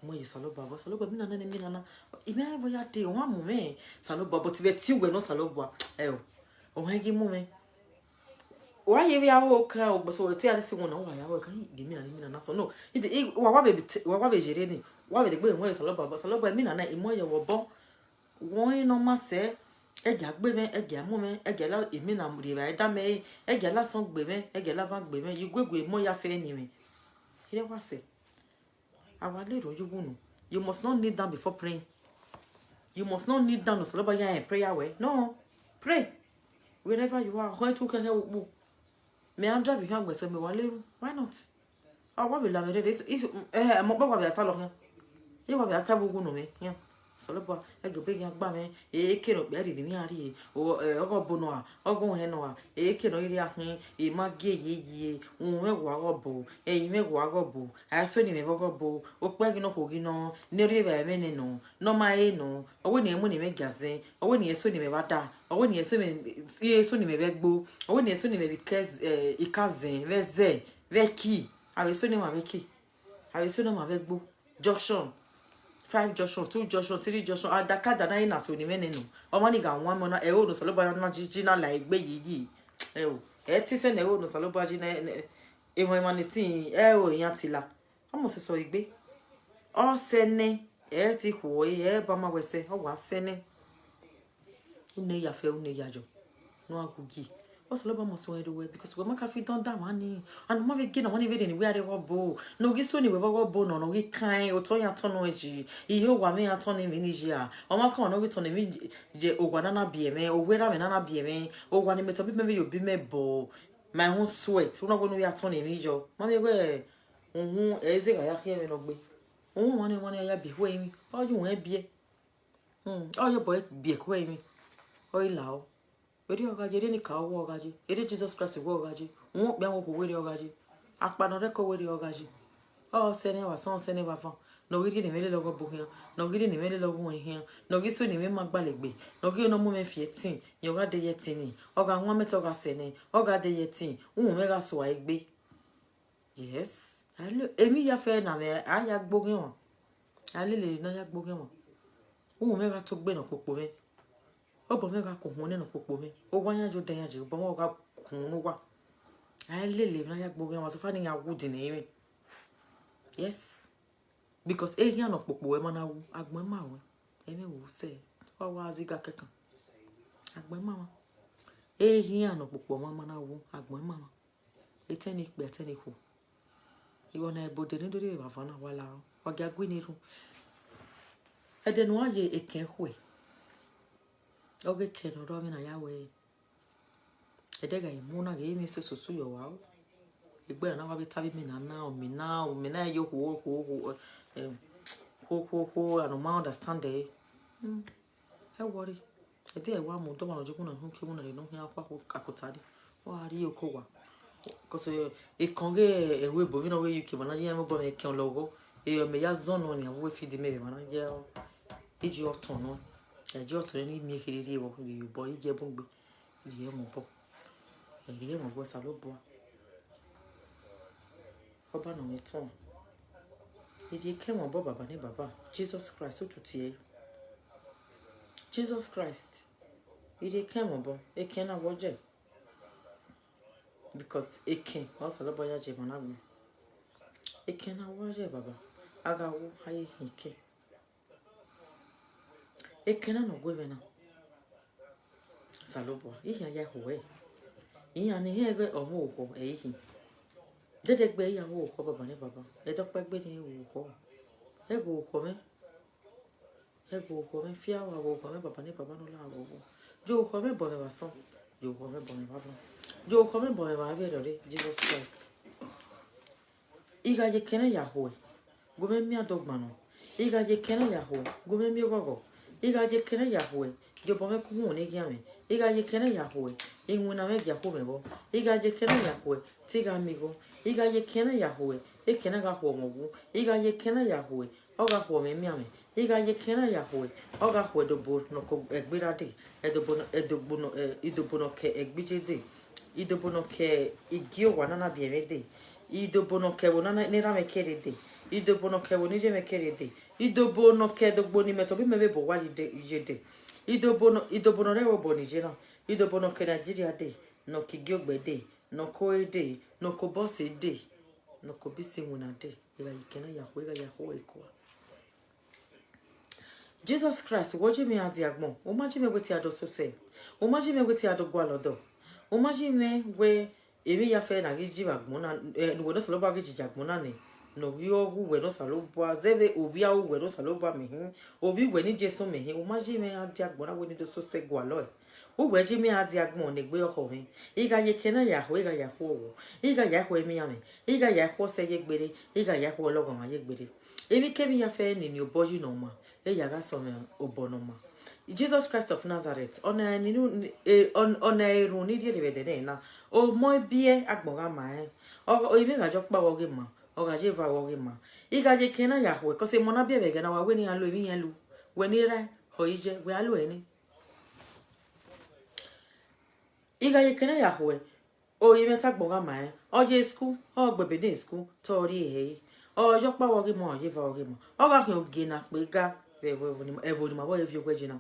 Speaker 1: Mo ye salobo mi na na. Ime ai bo ya de o amu me. Salobo but we ti we no salobo. O ha gi mu me. Why you are okay, but so tell us one hour. I can give me a so no. It what is it? What the way was a lot, but a lot by me and I in more your bon. One no mass say, a gag baby, a gam woman, a gala, if me and Mudi, I may, a gala song baby, a gala baby, you go with more your fair anyway. Here was say, our little you won't. You must not kneel down before praying. You must not kneel down to celebrate and pray away. No, pray wherever you are. Why to can help? Me and drive you we say me wale why not ah wa be la me dey if mo pa wa be fa lo kan e wa be atabu gun no me yan so lo bo e go be yan gba me e ke no be ri ni ari o ogo bo no a ogo he no a e ke no iri ahin e ma ge ye un me wa go bo e me wa go bo a so ni me go bo o pe gi no ko gi no ni ri be me ni no ma e no owo ni emu ni me gazen owo ni eso ni me wa da owo ni eso ni me be gbo owo ni eso ni me because ikazen veze veki ave so ni ma veki ave so ni ma ve gbo junction 5 junction 2 junction 3 junction adakada na ina so ni me nenu o ma ni ga won mo na e o no salo ba na jiji na la egbe yi e ti se na e o no salo ba ji na e mo ma ni tin e o yan ti la o mo se so igbe o se ne e ti ho e ba ma wese o wa se ne une ya fe une ya jo no agugi o salo ba mo so everywhere because we make fit don that one and mo be get na one even ni we are go bo no gi so ni we go bo no gi kan o to ya to no eji iyo wa me ya to ni mi ni ji a o ma kan no gi to ni mi je ogwa na bie me o we ra me na bie me o gwa ni me to bi me yo bi me bo my own sweat una go no ya to ni mi jo ma me go eze ga ya ke me no gbe won ya bi we mi o ju won bie o yo boy bie ko mi o ila o eri ogaji ni ka owo ogaji eri Jesus Christ wo ogaji won pe won ko were ogaji apana re ko were ogaji o se ne wa son se ne wa fan no gidi ni mele logo bo hian no gidi ni mele logo hian no gi so ni me ma gbalegbe no gi no mu me fi etin yo ga de yetini oga won me to ga se ne oga de yetin won me ga so aigbe yes alo emi ya fe na me aya gbogin won alele na ya gbogin won won me ga to gbe na popo me obo me ga ko won na popo me o wa yan jo den yan je bo won ga kun no wa alele na ya gbogin won so fa ni ya wood ni mi yes because here no popo e mana wu agbon ma we emi wo se wa wa ziga kekan agbon ma here no popo ma mana wu agbon ma eteni pe eteni ku iwo na ebo de ni dori bavana wala wa ga gwi ni ru ede no aye eken hwe oge ken ro mi na yawe ede ga imuna ga imi susu yo wa igbe na wa bi tabi mi na o mi na yo ho I don't understand it. How worry? I did one more don't want to go on who came on and don't have a cotadi. Or are you coa? Because it can't get away, but you know where you came on a young boy can logo. You may have zone on your way feed the maybe when I yell. It's your turn. A your turn, me here, you boy, you bumbo. You mo. A year was a low boy. Oba no meton. He came on Baba Bane Baba. Jesus Christ, to tie. Jesus Christ. He came on Bob. It can't watch it. Because it came. Also, the boy Jevanabu. It can't watch it, Baba. I got high he came. It cannot go now. Salobo. He had Yahweh. He and he had a walk, eh? Did it be a walk over Bane Baba? A dog back by the walk. Ego come, ego come, fear wa wo come, Baba ni Baba no la wo. Jo come boy wa son, jo come boy wa van. Jo come boy wa ve Jesus Christ. Iga ye kena Yahweh. Go me mi adogma no. Iga ye kena Yahweh. Go me mi gogo. Iga ye kena Yahweh. Jo bo me ku hu ne giame. Iga ye kena Yahweh. Inguna me gya ko me bo. Iga ye kena Yahweh. Tiga amigo. Iga ye kena Yahweh. E kena ga ho mo. Iga ye kena Yahweh. Oga ho me miame. Iga ye kena Yahweh. Oga ho do bo no ko egbira de. Edogbo no idobo no ke egbije de. Idobo no ke igio wa na bieme de. Idobo no ke wona ni ra me kere de. Idobo no ke woni je me kere de. Idobo no ke dogbo ni meto bi me be bo wa je de. Idobo no re wo bo ni je na. Idobo no ke Nigeria de. No ki giogbe de. No ko de. No ko boss de. No ko bisi wona de. Iga yikena Yahweh ga Yahweh ko. Jesus Christ, what you mean at the agmon? Imagine me with your so say. Imagine me with your dog gualodo. Imagine me where even your friend and give agmona and when us loba vigi agmonane. No, you who were not saloba, zeve ovia who were not saloba me, ovi when it just so me. Imagine me at the agmona when it so say gualoy. Who were Jimmy at the agmon, the way of home. Iga ye kena Yahweh Yahoo. Iga Yahweh miame. Iga Yahoo say ye biddy. Iga Yahoo log on my ye biddy. If you came your friend in your body no ma. Yaga some obonoma. Jesus Christ of Nazareth on a runi di na o mo bie agboga ma o even ga jokpa wogi ma o ga jeva wogi ma iga je kena Yahweh cause mo na bie be na wa we ni alo even yan lu we ni ra ho ije we alo eni iga je kena Yahweh o even tagboga ma o je school o gbebe ni school tori he o jokpa wogi ma o jeva wogi ma o ga hin oge na pe ga evoni ma boy evio gwejina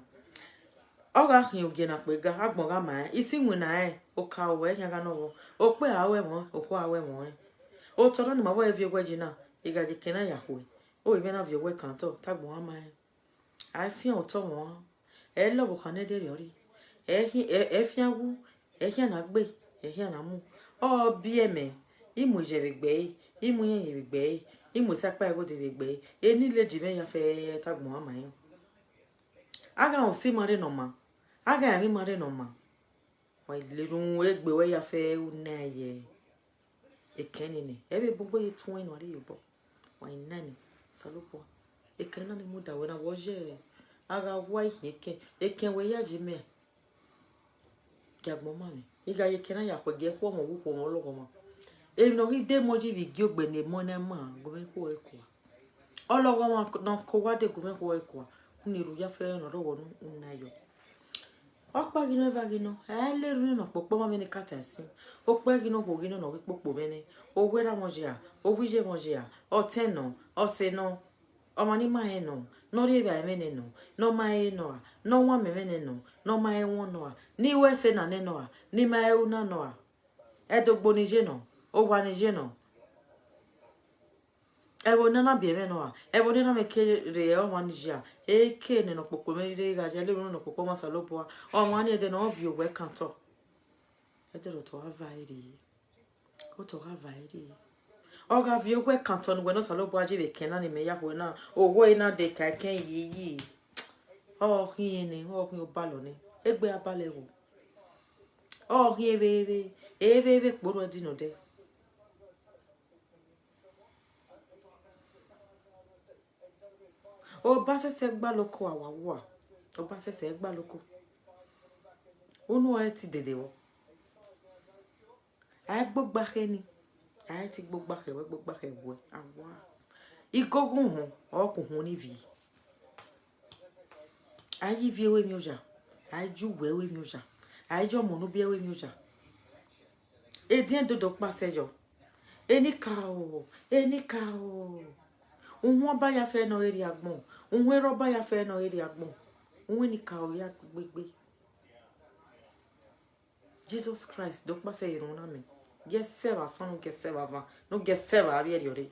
Speaker 1: oga hin oge na pe ga agboga ma isi nwina o ka o nya ga no o pe awe mo o ko awe mo o toro ni ma boy evio gwejina iga je kena Yahweh o even have your work kanto tagbo ma I feel o to won e lo bo kan de ri e fi awu e hi na gbe e hi na mu o bi eme imu je begbe imu yen ye begbe imu sapa ego de begbe eni le di me ya fe tagbo ama yin aga o si mare no ma aga mi mare no ma wa ile run egbe we ya fe una ye ekeni ni ebe gbogbo ye tun inu ari yobo wa inani salopo ekeni ni mu da we na wo je aga wa eken we ya ji me jagbo ma mi iga ye kena ya ko ge ko mo wu ko mo logo ma e no ri de mo ji vi gi ogbe ne mo na ma go me ko eko ologo ma no ko wa de go me ko eko ni ru ya fe no ro wonu na yo opa gi no va gi no e le ru no popo ma mi ni katansin o pe gi no go gi no no wi popo me ni o we ra mo je a o wi je mo je a o ten no o se no o ma ni ma e no no ri va me ne no no ma e no no wa me ne no no ma e won no ni we se na ne no ni ma e una no e dogbo ni je no o wa ni je no ewo nana bi me no ewo ni na me ke re o wa ni ja e ke ne no popo me re ga je le ru no popo ma salopo o wa ni e de no view we kan to e de to ha va iri o to ha va iri Oga vio we canton we no salo boaje be kenan ni me ya ho na owo ina de ka ken yi oh hin ni oh hin obalo ni egbe abale wo oh hin ebe kporo di no de o ba sese gba loko awawa o ba sese gba loko unu e ti dede wo ai gbogba he ni ai ti gbogba he we awa igogun hun okun ni vi ai vi ewe mi oja ai ju we ewe mi oja ai jo mo no bi ewe mi oja e din dodo pase yo eni ka o unwon ba ya fe no eri agbon unwe ro ba ya fe no eri agbon unwe ni ka o ya gbegbe Jesus Christ do pase irun na mi geseva son geseva va no geseva abi eri ore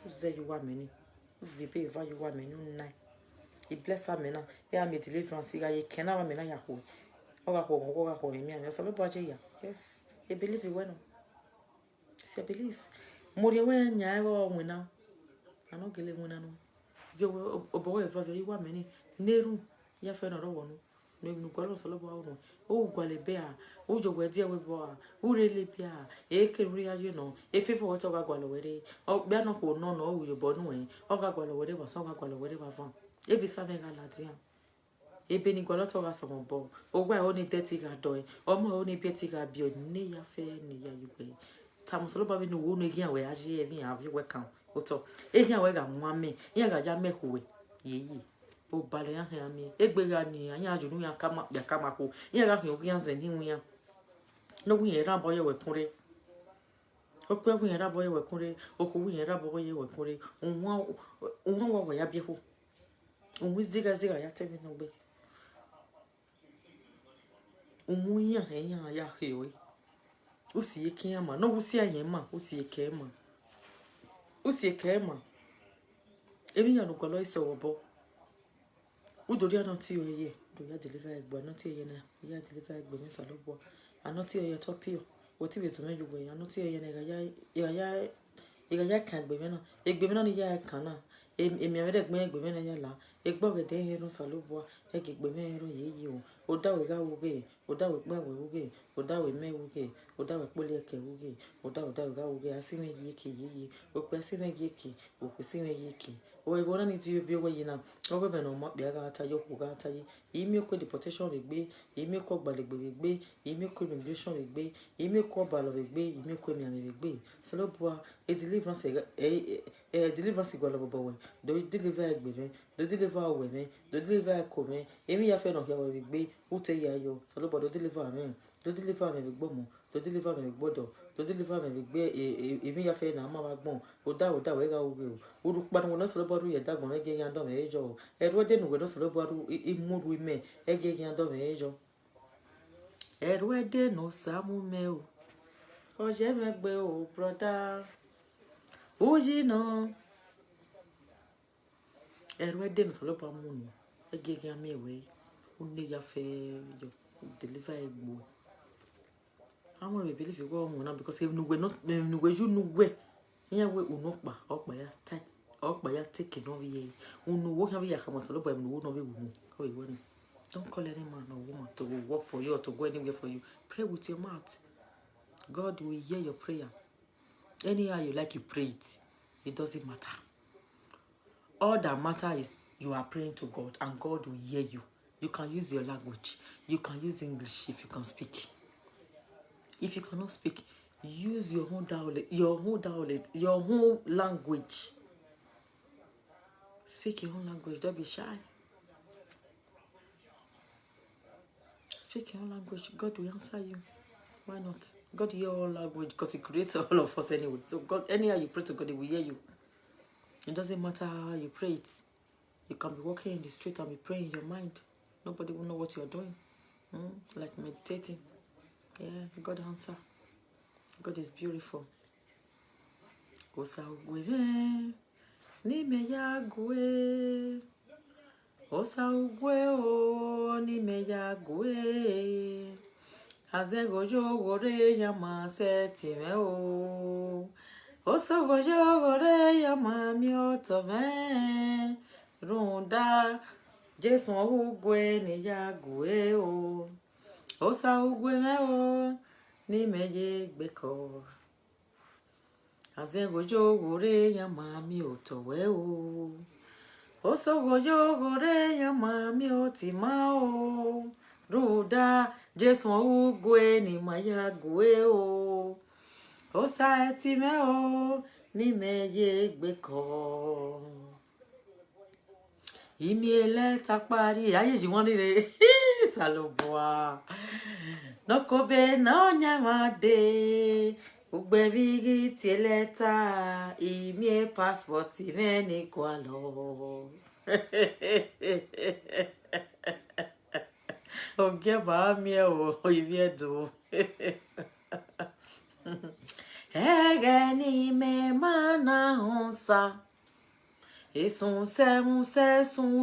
Speaker 1: uze you wa meni vibe va you wa meni nai he bless her mena ya me deliverance ga ye kena wa mena ya ho oga ho mi ami so be baje ya yes I believe you well see I believe mori we nya ro nwina ano gele nwina no vi obo e va vi wa meni neru ya fe no ro wonu no nu golo so lo bo wonu o gwale be a o jogwe die we bo a o rele bia e ke ri aye no e fe fo to ga gwale were o bia no ko no no o yo bo nu e o ga gwale were ba so ga gwale were ba van e vi sa me ga la dia ebe ni gwale to ga so mo bo o gwa o ni dirty ga do e o mo o ni beti ga bi o ni ya fe ni ya yu pe tam so lo ba vi no wo no gi awe aje e vi have we kan o to e gi awe ga mu ame ya ga ja me huwe ye o bale ya he ami egbega ni anya ajunu ya kama ko ya ga hin ogun ze ni wuya no gun era boye we kunre o pe gun era boye we kunre o ko gun era boye we kunre unwa wa ya bi ho unwi ziga ya temi no gbe unwi ya he ya he we o si eke ya ma no wo si ayen ma o si eke ma emi ya no ko lo ise obo udori anoti oye do ya deliver egbo anoti oye na ya deliver egbo ni salobo anoti oye topio oti be to me ju we anoti oye na ya kan egbe me na ni ya kan na emi ame de gbon egbe me na ya la egbo be de hirun salobo egbe me hirun yeyi o da we ga woge o da we pa we woge o da we me woge o da we pole eke woge o da we ga woge asime yeke yeyi o pe asime yeke o pe asime yeke o evo na ni ti vi we yina o go be no mo pe ga ta yo ko ga ta yi imi ko deportation we gbe imi ko gbalegbe we gbe imi ko immigration we gbe imi ko balo we gbe imi ko mi ame we gbe salobo e deliverance deliverance go lo bo we do deliver egbe me do deliver we me do deliver ko me emi ya fe no ya we gbe o te ya yo salobo do deliver me do deliver me we gbo mo do deliver me we gbodo do deliver me we gbe emi ya fe na ma wa gbon o da we ga oge o ru pa no salobo ru ye dagbon ege yan do me ejo eru de nu we do salobo ru imuru ime ege yan do me ejo eru de no samu me o oje me gbe o brother oji no eru de no salobo mu no ege yan me we unne ya fe yo deliver egbo àwọn we believe you go on because if nu we not nu we ju nu we yan we unopa opa ya take no we unu wo kan we ya kama salobo em nu wo no we wu ko we won don't call any man or woman to work for you or to go anywhere for you. Pray with your mouth. God will hear your prayer. Anyhow you like, you pray it. It doesn't matter. All that matters is you are praying to God and God will hear you. You can use your language. You can use English if you can speak. If you cannot speak, use your own dialect, your own language. Speak your own language. Don't be shy. Speak your own language. God will answer you. Why not? God hear all language because He created all of us anyway. So God, anyhow you pray to God, He will hear you. It doesn't matter how you pray it. You can be walking in the street and be praying in your mind. Nobody will know what you are doing. Like meditating. Yeah, God answer. God is beautiful. Osa ugwe ni meya gwe. Osa ugwe o ni meya gwe. Azegojo gore yama setime o. Osogoyo gore ya mami otome. Runda. Jason ugwe ni ya gwe o. Osa ugwe me o. Ni meye gbeko. Azengojo gore ya mami otowe o. Osogoyo gore ya mami otima o. Ruda Jason ugwe ni maya gwe o. Osa etime o. Ni meye gbeko. Imiele takpari ayeji won nire saloboa nokobe na onyamade ugbevigi tieleta imie passport meni kwalo oge ba mi o iviedo ege ni me mana onsa et son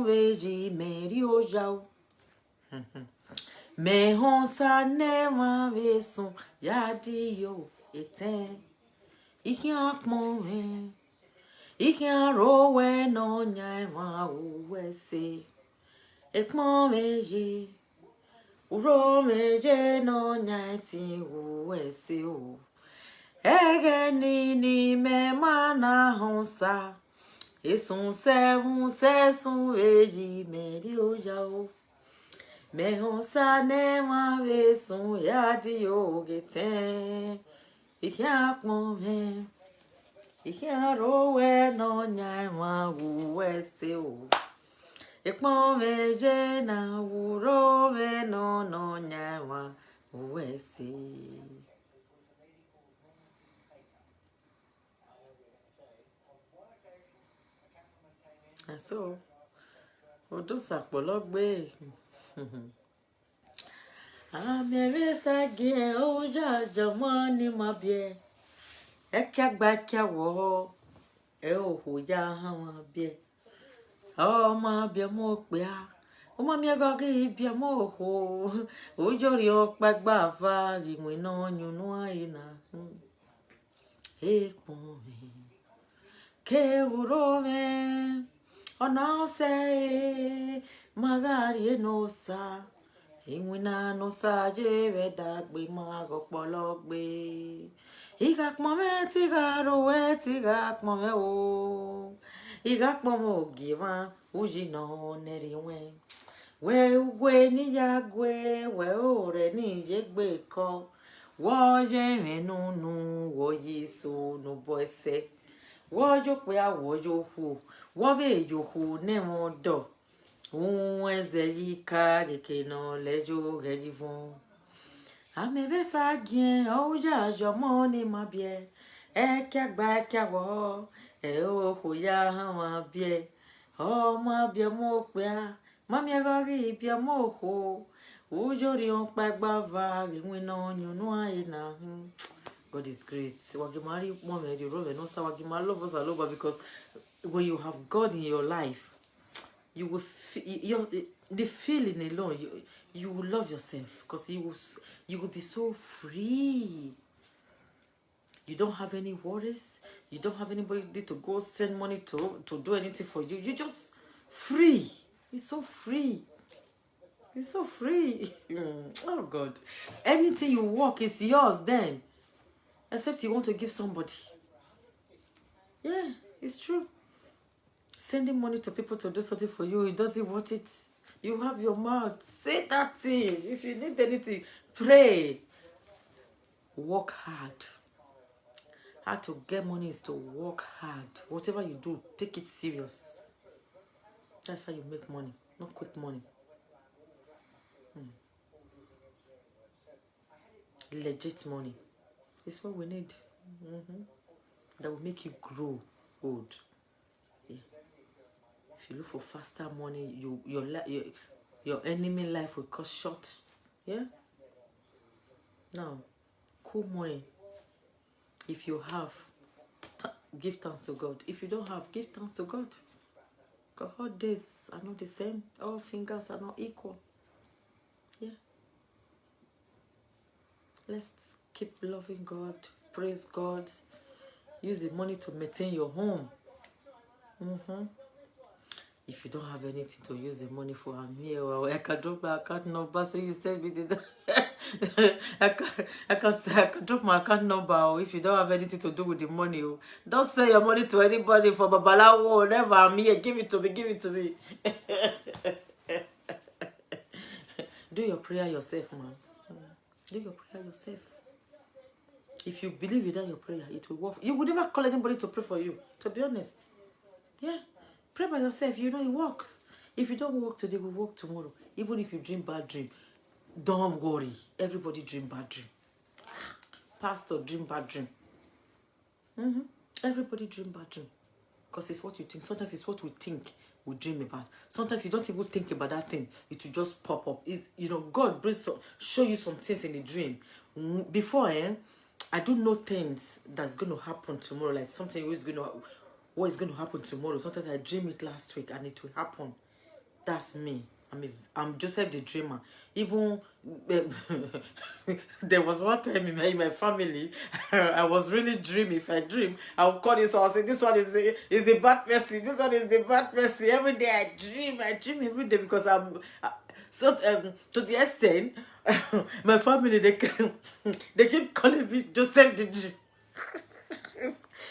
Speaker 1: veji meri o jau. Mais on sa ne ma veson yadi yo eten. Ik yak mon me. Ik yan rowe no nya ma uwe se. Ek mon veje. Uro veje no nya ti uwe se o. Ege ni me mana honsa. Et son veji meri o jau. Mais on sa ne ma ve son yadi o geten. Ik yak mon me. Ik ya rowe no nya ma uwe se o. Ik mon veje na uro ve no nya ma uwe se. So, odo sapologbe. Amere sage oja jamani mabie. Ekagba kyawo. E oho ya ha mabie. O mabie mo pe a. O ma mi agogi bia mo ho. Ojori opagba va iwin no nyunu aina. Ekpon me. Ke uro me. Ona se magari no sa iwina no sa je vedagbe magopologbe igakmo me tigaro we tigakmo me o igakmo mo giva uji no neriwe we ugwe ni yagwe we ore ni jegbe ko wo je menunu wo yiso no boise wojo pe awojo hu wo be jo hu ne mo do eze yika keke no lejo redivon amebe sa gien oja jomo ni mabie e kyagba kyawo e o hu ya ha mabie o mabie mo pe a mami agori bia mo ho ojori on pagba va riwin no nyunu aina. God is great. Wagimari mom and Rove no sa Wagima love us all over because when you have God in your life, you will the feeling alone. You will love yourself because you will be so free. You don't have any worries. You don't have anybody to go send money to do anything for you. You're just free. It's so free. It's so free. Oh God. Anything you walk is yours then. Except you want to give somebody. Yeah, it's true. Sending money to people to do something for you, it doesn't want it. You have your mouth. Say that thing. If you need anything, pray. Work hard. How to get money is to work hard. Whatever you do, take it serious. That's how you make money, not quick money. Legit money. It's what we need. That will make you grow old. Yeah. If you look for faster money, your enemy life will cut short. Yeah. Now, cool money. If you have, give thanks to God. If you don't have, give thanks to God. Because all days are not the same. All fingers are not equal. Yeah. Let's keep loving God. Praise God. Use the money to maintain your home. If you don't have anything to use the money for, I'm here. Well, I can drop my account number. So you send me the I can drop my account number. Or if you don't have anything to do with the money, don't sell your money to anybody for Babalawo. Whatever, I'm here. Give it to me. Give it to me. Do your prayer yourself, man. Do your prayer yourself. If you believe without your prayer, it will work. You would never call anybody to pray for you, to be honest. Yeah. Pray by yourself. You know it works. If you don't work today, we work tomorrow. Even if you dream bad dream, don't worry. Everybody dream bad dream. Pastor dream bad dream. Everybody dream bad dream. Because it's what you think. Sometimes it's what we think we dream about. Sometimes you don't even think about that thing. It will just pop up. It's, you know, God brings show you some things in the dream. Before, I do know things that's going to happen tomorrow. Like something is going to, what is going to happen tomorrow. Sometimes I dream it last week and it will happen. That's me. I'm Joseph the dreamer. Even there was one time in my family, I was really dreaming. If I dream, I will call this one. I'll say, this one is a bad person. This one is the bad person. Every day I dream every day because I'm so to the extent my family they keep calling me Joseph the dream.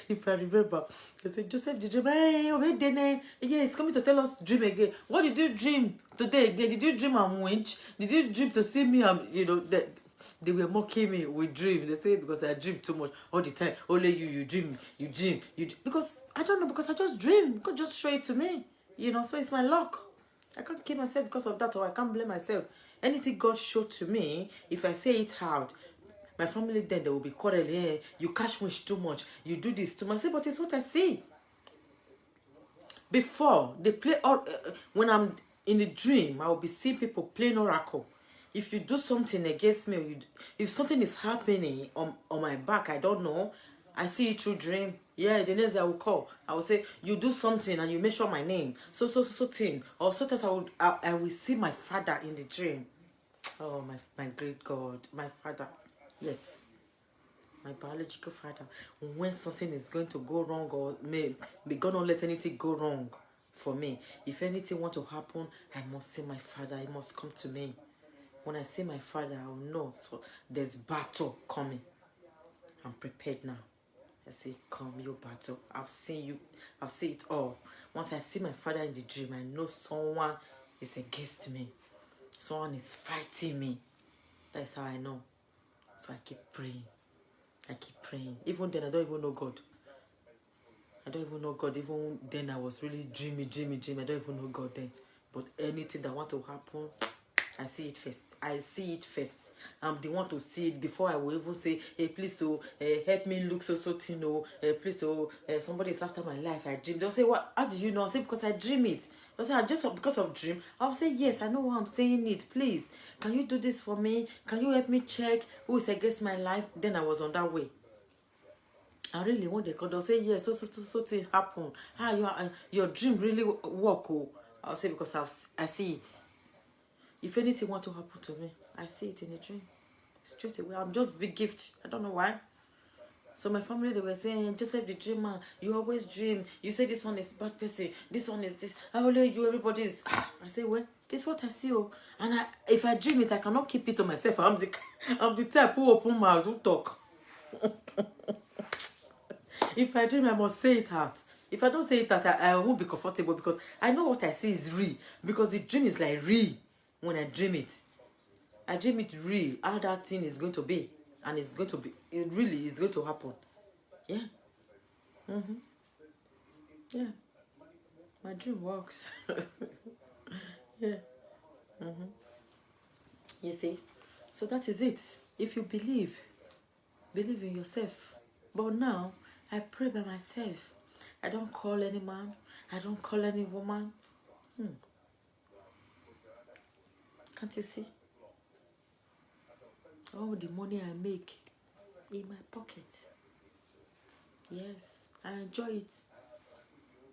Speaker 1: If I remember, they said, Joseph, did you dream? Hey, yeah, he's coming to tell us dream again. What did you dream today again? Did you dream I'm winch? Did you dream to see me? You know, they were mocking me with dream. They say because I dream too much all the time. Only you dream. Because I don't know, because I just dream. God just show it to me. You know, so it's my luck. I can't keep myself because of that, or I can't blame myself. Anything God showed to me, if I say it out, my family then they will be quarreling. Hey, you cash wish too much. You do this too much. I say, but it's what I see. Before they play, when I'm in a dream, I will be seeing people playing oracle. If you do something against me, or if something is happening on my back, I don't know. I see it through dream. Yeah, the next day I will call. I will say, you do something and you mention my name. So thing. Or sometimes I will see my father in the dream. Oh, my great God, my father. Yes, my biological father. When something is going to go wrong, or may God not let anything go wrong for me. If anything want to happen, I must see my father. He must come to me. When I see my father, I will know. So there's battle coming. I'm prepared now. I say, come, your battle. I've seen you. I've seen it all. Once I see my father in the dream, I know someone is against me. Someone is fighting me. That's how I know. So I keep praying. I keep praying. Even then, I don't even know God. I don't even know God. Even then, I was really dreaming. I don't even know God then. But anything that want to happen, I see it first. I see it first. I'm the one to see it before I will even say, hey, please, help me look so thing, please, somebody is after my life. I dream. They'll say, what? How do you know? I say, because I dream it. They'll say, just because of dream. I'll say, yes, I know why I'm saying it. Please, can you do this for me? Can you help me check who is against my life? Then I was on that way. I really want they call. They'll say, yes, so thing happen. Your dream really work. I'll say, because I see it. If anything want to happen to me, I see it in a dream. Straight away. I'm just big gift. I don't know why. So my family, they were saying, Joseph the dreamer, you always dream. You say this one is bad person. This one is this. I only you, everybody is. I say, well, this is what I see. And if I dream it, I cannot keep it to myself. I'm the type who open mouth, who talk. If I dream, I must say it out. If I don't say it out, I won't be comfortable, because I know what I see is real. Because the dream is like real when I dream it. I dream it real, how that thing is going to be. And it's going to be, it really is going to happen. Yeah. Yeah. My dream works. Yeah. You see? So that is it. If you believe in yourself. But now, I pray by myself. I don't call any man. I don't call any woman. Can't you see? All the money I make in my pocket. Yes, I enjoy it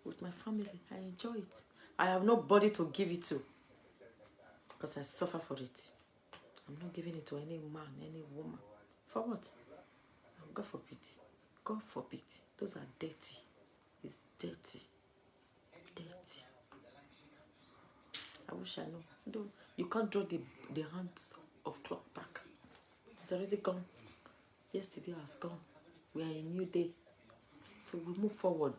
Speaker 1: with my family. I enjoy it. I have nobody to give it to, because I suffer for it. I'm not giving it to any man, any woman. For what? God forbid. God forbid. Those are dirty. It's dirty. Dirty. I wish I know. Don't, you can't draw the hands of clock back. It's already gone. Yesterday has gone. We are a new day. So we move forward.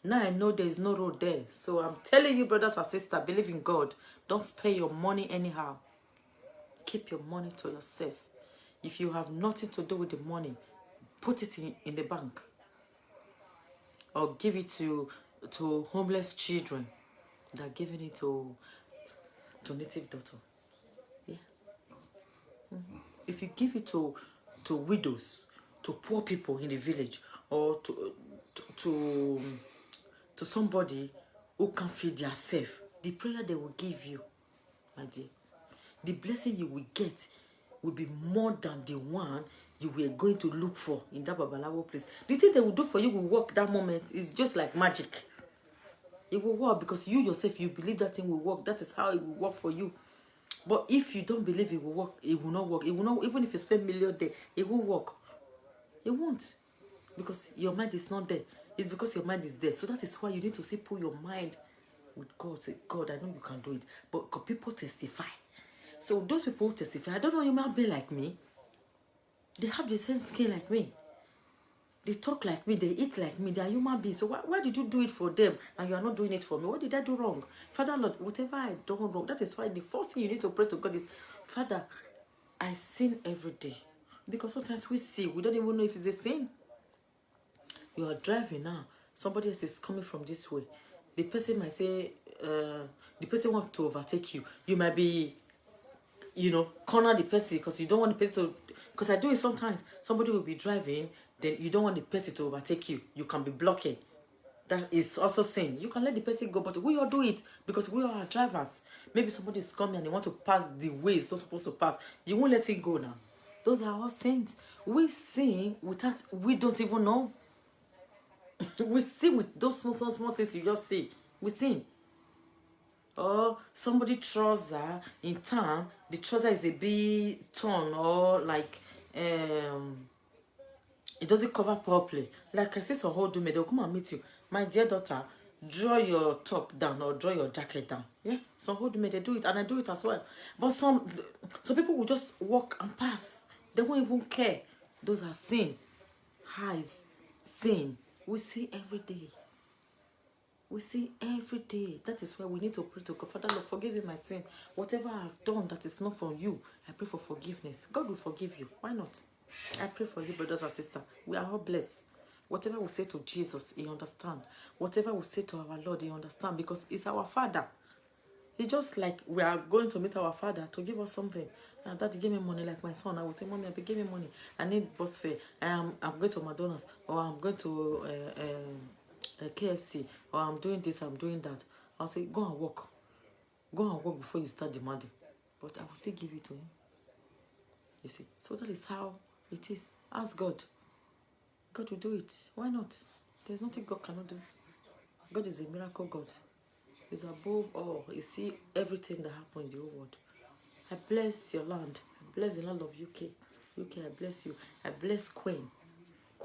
Speaker 1: Now I know there is no road there. So I'm telling you, brothers and sisters, believe in God. Don't spend your money anyhow. Keep your money to yourself. If you have nothing to do with the money, put it in the bank. Or give it to homeless children. They're giving it to native daughter. Yeah. If you give it to widows, to poor people in the village, or to somebody who can feed themselves, the prayer they will give you, my dear, the blessing you will get will be more than the one you were going to look for in that Babalawo place. The thing they will do for you will work that moment. Is just like magic. It will work because you yourself, you believe that thing will work. That is how it will work for you. But if you don't believe it will work, it will not work. It will not, even if you spend million there, it won't work. It won't. Because your mind is not there. It's because your mind is there. So that is why you need to say, put your mind with God. Say, God, I know you can do it. But people testify. So those people who testify, I don't know, you might be like me. They have the same skin like me. They talk like me, they eat like me, they are human beings. So why did you do it for them and you are not doing it for me? What did I do wrong? Father Lord, whatever I done wrong, that is why the first thing you need to pray to God is, Father, I sin every day. Because sometimes we see, we don't even know if it's a sin. You are driving now, somebody else is coming from this way. The person might say, the person wants to overtake you. You might be, corner the person because you don't want the person to, because I do it sometimes. Somebody will be driving, then you don't want the person to overtake you. You can be blocking. That is also sin. You can let the person go, but we all do it because we are drivers. Maybe somebody is coming and they want to pass the way it's not supposed to pass. You won't let it go now. Those are all sins. We sin without, we don't even know. We sin with those small things you just say. We sin. Or somebody trouser in town, the trouser is a bit torn or like it doesn't cover properly. Like I say, some whole do me, they'll come and meet you. My dear daughter, draw your top down or draw your jacket down. Yeah, some whole do me, they do it, and I do it as well. But some people will just walk and pass. They won't even care. Those are sin. Highs, sin. We see every day. We see every day. That is why we need to pray to God. Father Lord, forgive me my sin. Whatever I have done that is not from you, I pray for forgiveness. God will forgive you. Why not? I pray for you, brothers and sisters. We are all blessed. Whatever we say to Jesus, He understands. Whatever we say to our Lord, He understands because He's our Father. It's just like we are going to meet our Father to give us something. Daddy, give me money like my son. I will say, Mommy, give me money. I need bus fare. I'm going to McDonald's or I'm going to KFC or I'm doing this, I'm doing that. I'll say, go and work. Go and work before you start demanding. But I will still give it to him. You see? So that is how it is. Ask God. God will do it. Why not? There's nothing God cannot do. God is a miracle God. He's above all. He sees everything that happens in the whole world. I bless your land. I bless the land of UK. UK, I bless you. I bless Queen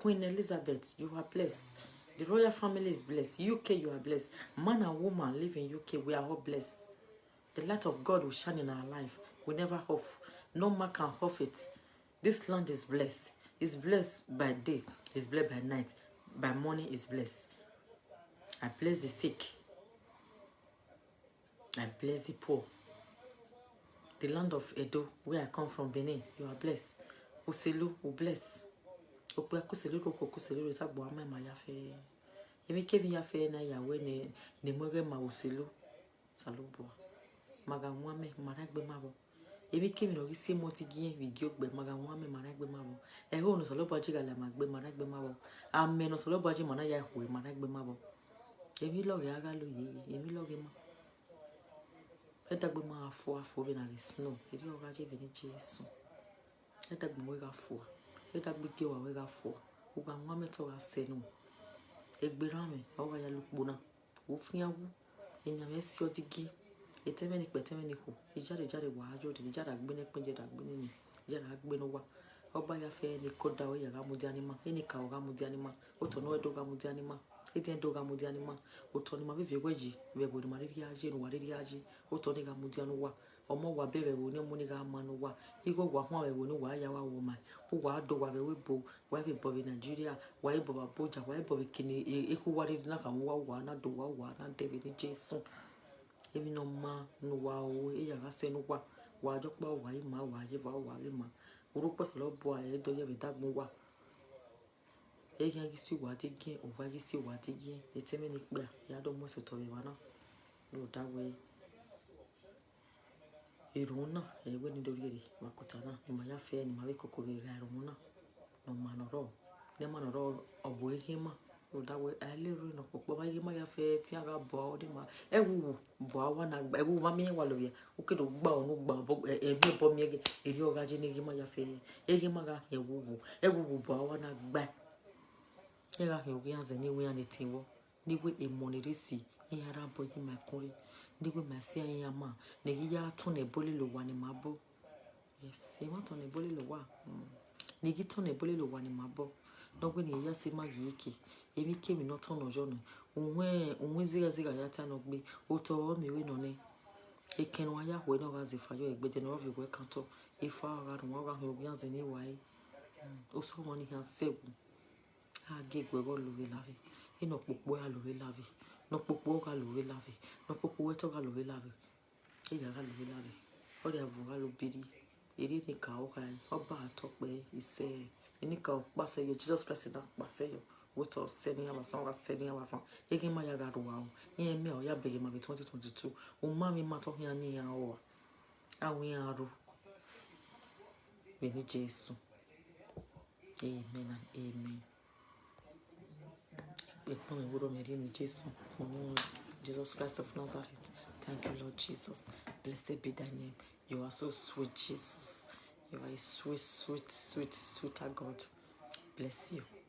Speaker 1: Elizabeth. You are blessed. The royal family is blessed. UK, you are blessed. Man and woman live in UK. We are all blessed. The light of God will shine in our life. We never off. No man can off it. This land is blessed. It's blessed by day. It's blessed by night. By morning, it's blessed. I bless the sick. I bless the poor. The land of Edo, where I come from, Benin, you are blessed. Oselu, we bless. Ope akuselu roko kuselu reta bo ama ma yafe. Emi kebi yafe na yawe ne mwege ma oselu salubo. Maga mwame maragbe mabo. Emi kebi no gisi moti gien wigi ogbe maga mwame maragbe mabo. Eho no salubo ajiga la magbe maragbe mabo. Ame no salubo aji mana ya hwe maragbe mabo. Emi loge aga lo ye, emi loge ma. Edagbe ma afo be na the snow. Eri oga je be ni Jesu. Edagbe mo ga fo. Edagbe ke wa we ga fo. Uga mwame to ga senu. Egberame oga ya lukbona. Ofiawu. Emi ame si odigi. Eteme ni ko. Ijare wa ajo de ijara gbe ne pinje da gbe ni. Ijara gbe no wa. oba ya fe ni koda o ya ga mudi anima eni ka o ga mudi anima o to no edo ga mudi anima edi endo ga mudi anima o to ni ma vivi gweji ve bo ni ma ri aje no wa ri aje o to ni ga mudi anu wa omo wa bebe wo ni mo ni ga manu wa igo wa hwa we wo ni wa ya wa wo ma o wa do wa be we bo wa be bo be Nigeria wa e bo ba boja wa e bo be kini e ku wa ri na ka wa na do wa na de be ni Jesu emi no ma no wa o e ya ga se no wa jo pa wa yi ma wa ye wa ri ma orúkọ sọlọ bo aye do ye be dagbon wa e yan gi si wa ti gin o wa gi si wa ti gin eteme ni pe ya do mo so to be wa na lo da we irun na e we ni dori ere wa kuta na ni ma ya fe ni ma we koko be ga irun na no ma no ro obo e gin ma lo da we ale ro no popo ma gin ma ya fe ti aga bo de ma e wu bo awa na gba e wu ma mi wa lo ye o ke do gba onu gba bo e mi bo mi eri oga je ni gin ma ya fe e gin ma ga e wu bo awa na gba e ga he o gin aze ni we an ti wo ni we e mo ni resi e ara bo gin ma kunri ni we ma si an ya ma ne gi ya ton e bole lo wa ni ma bo yes e ma ton e bole lo wa ni gi ton e bole lo wa ni ma bo no gbe ni ya se ma yi ki emi ke mi no ton ojo no ohun ziga ya ta no gbe o to mi we no ni e kenu aya we no ga ze fa yo e gbeje no fi we kan to e fa ara no ga ho bi an ze ni wa e o so mo ni han segun a ge gbe go lo we lavi e no popo ya lo we lavi no popo ga lo we lavi no popo we to ga lo we lavi e ya ga lo we lavi o de abu ga lo biri eri ni ka o ka oba atope ise ni ka o pase yo Jesus Christ na pase yo wo to se ni ama so ga se ni ama fa e gin ma ya ga ro wa o yen mi o ya bege ma be 2022 o ma mi ma to yan ni ya o awon yan ro be ni Jesu amen and amen we know we will meet in Jesus Jesus Christ of Nazareth. Thank you, Lord Jesus. Blessed be thy name. You are so sweet, Jesus. You are a sweet God. Bless you.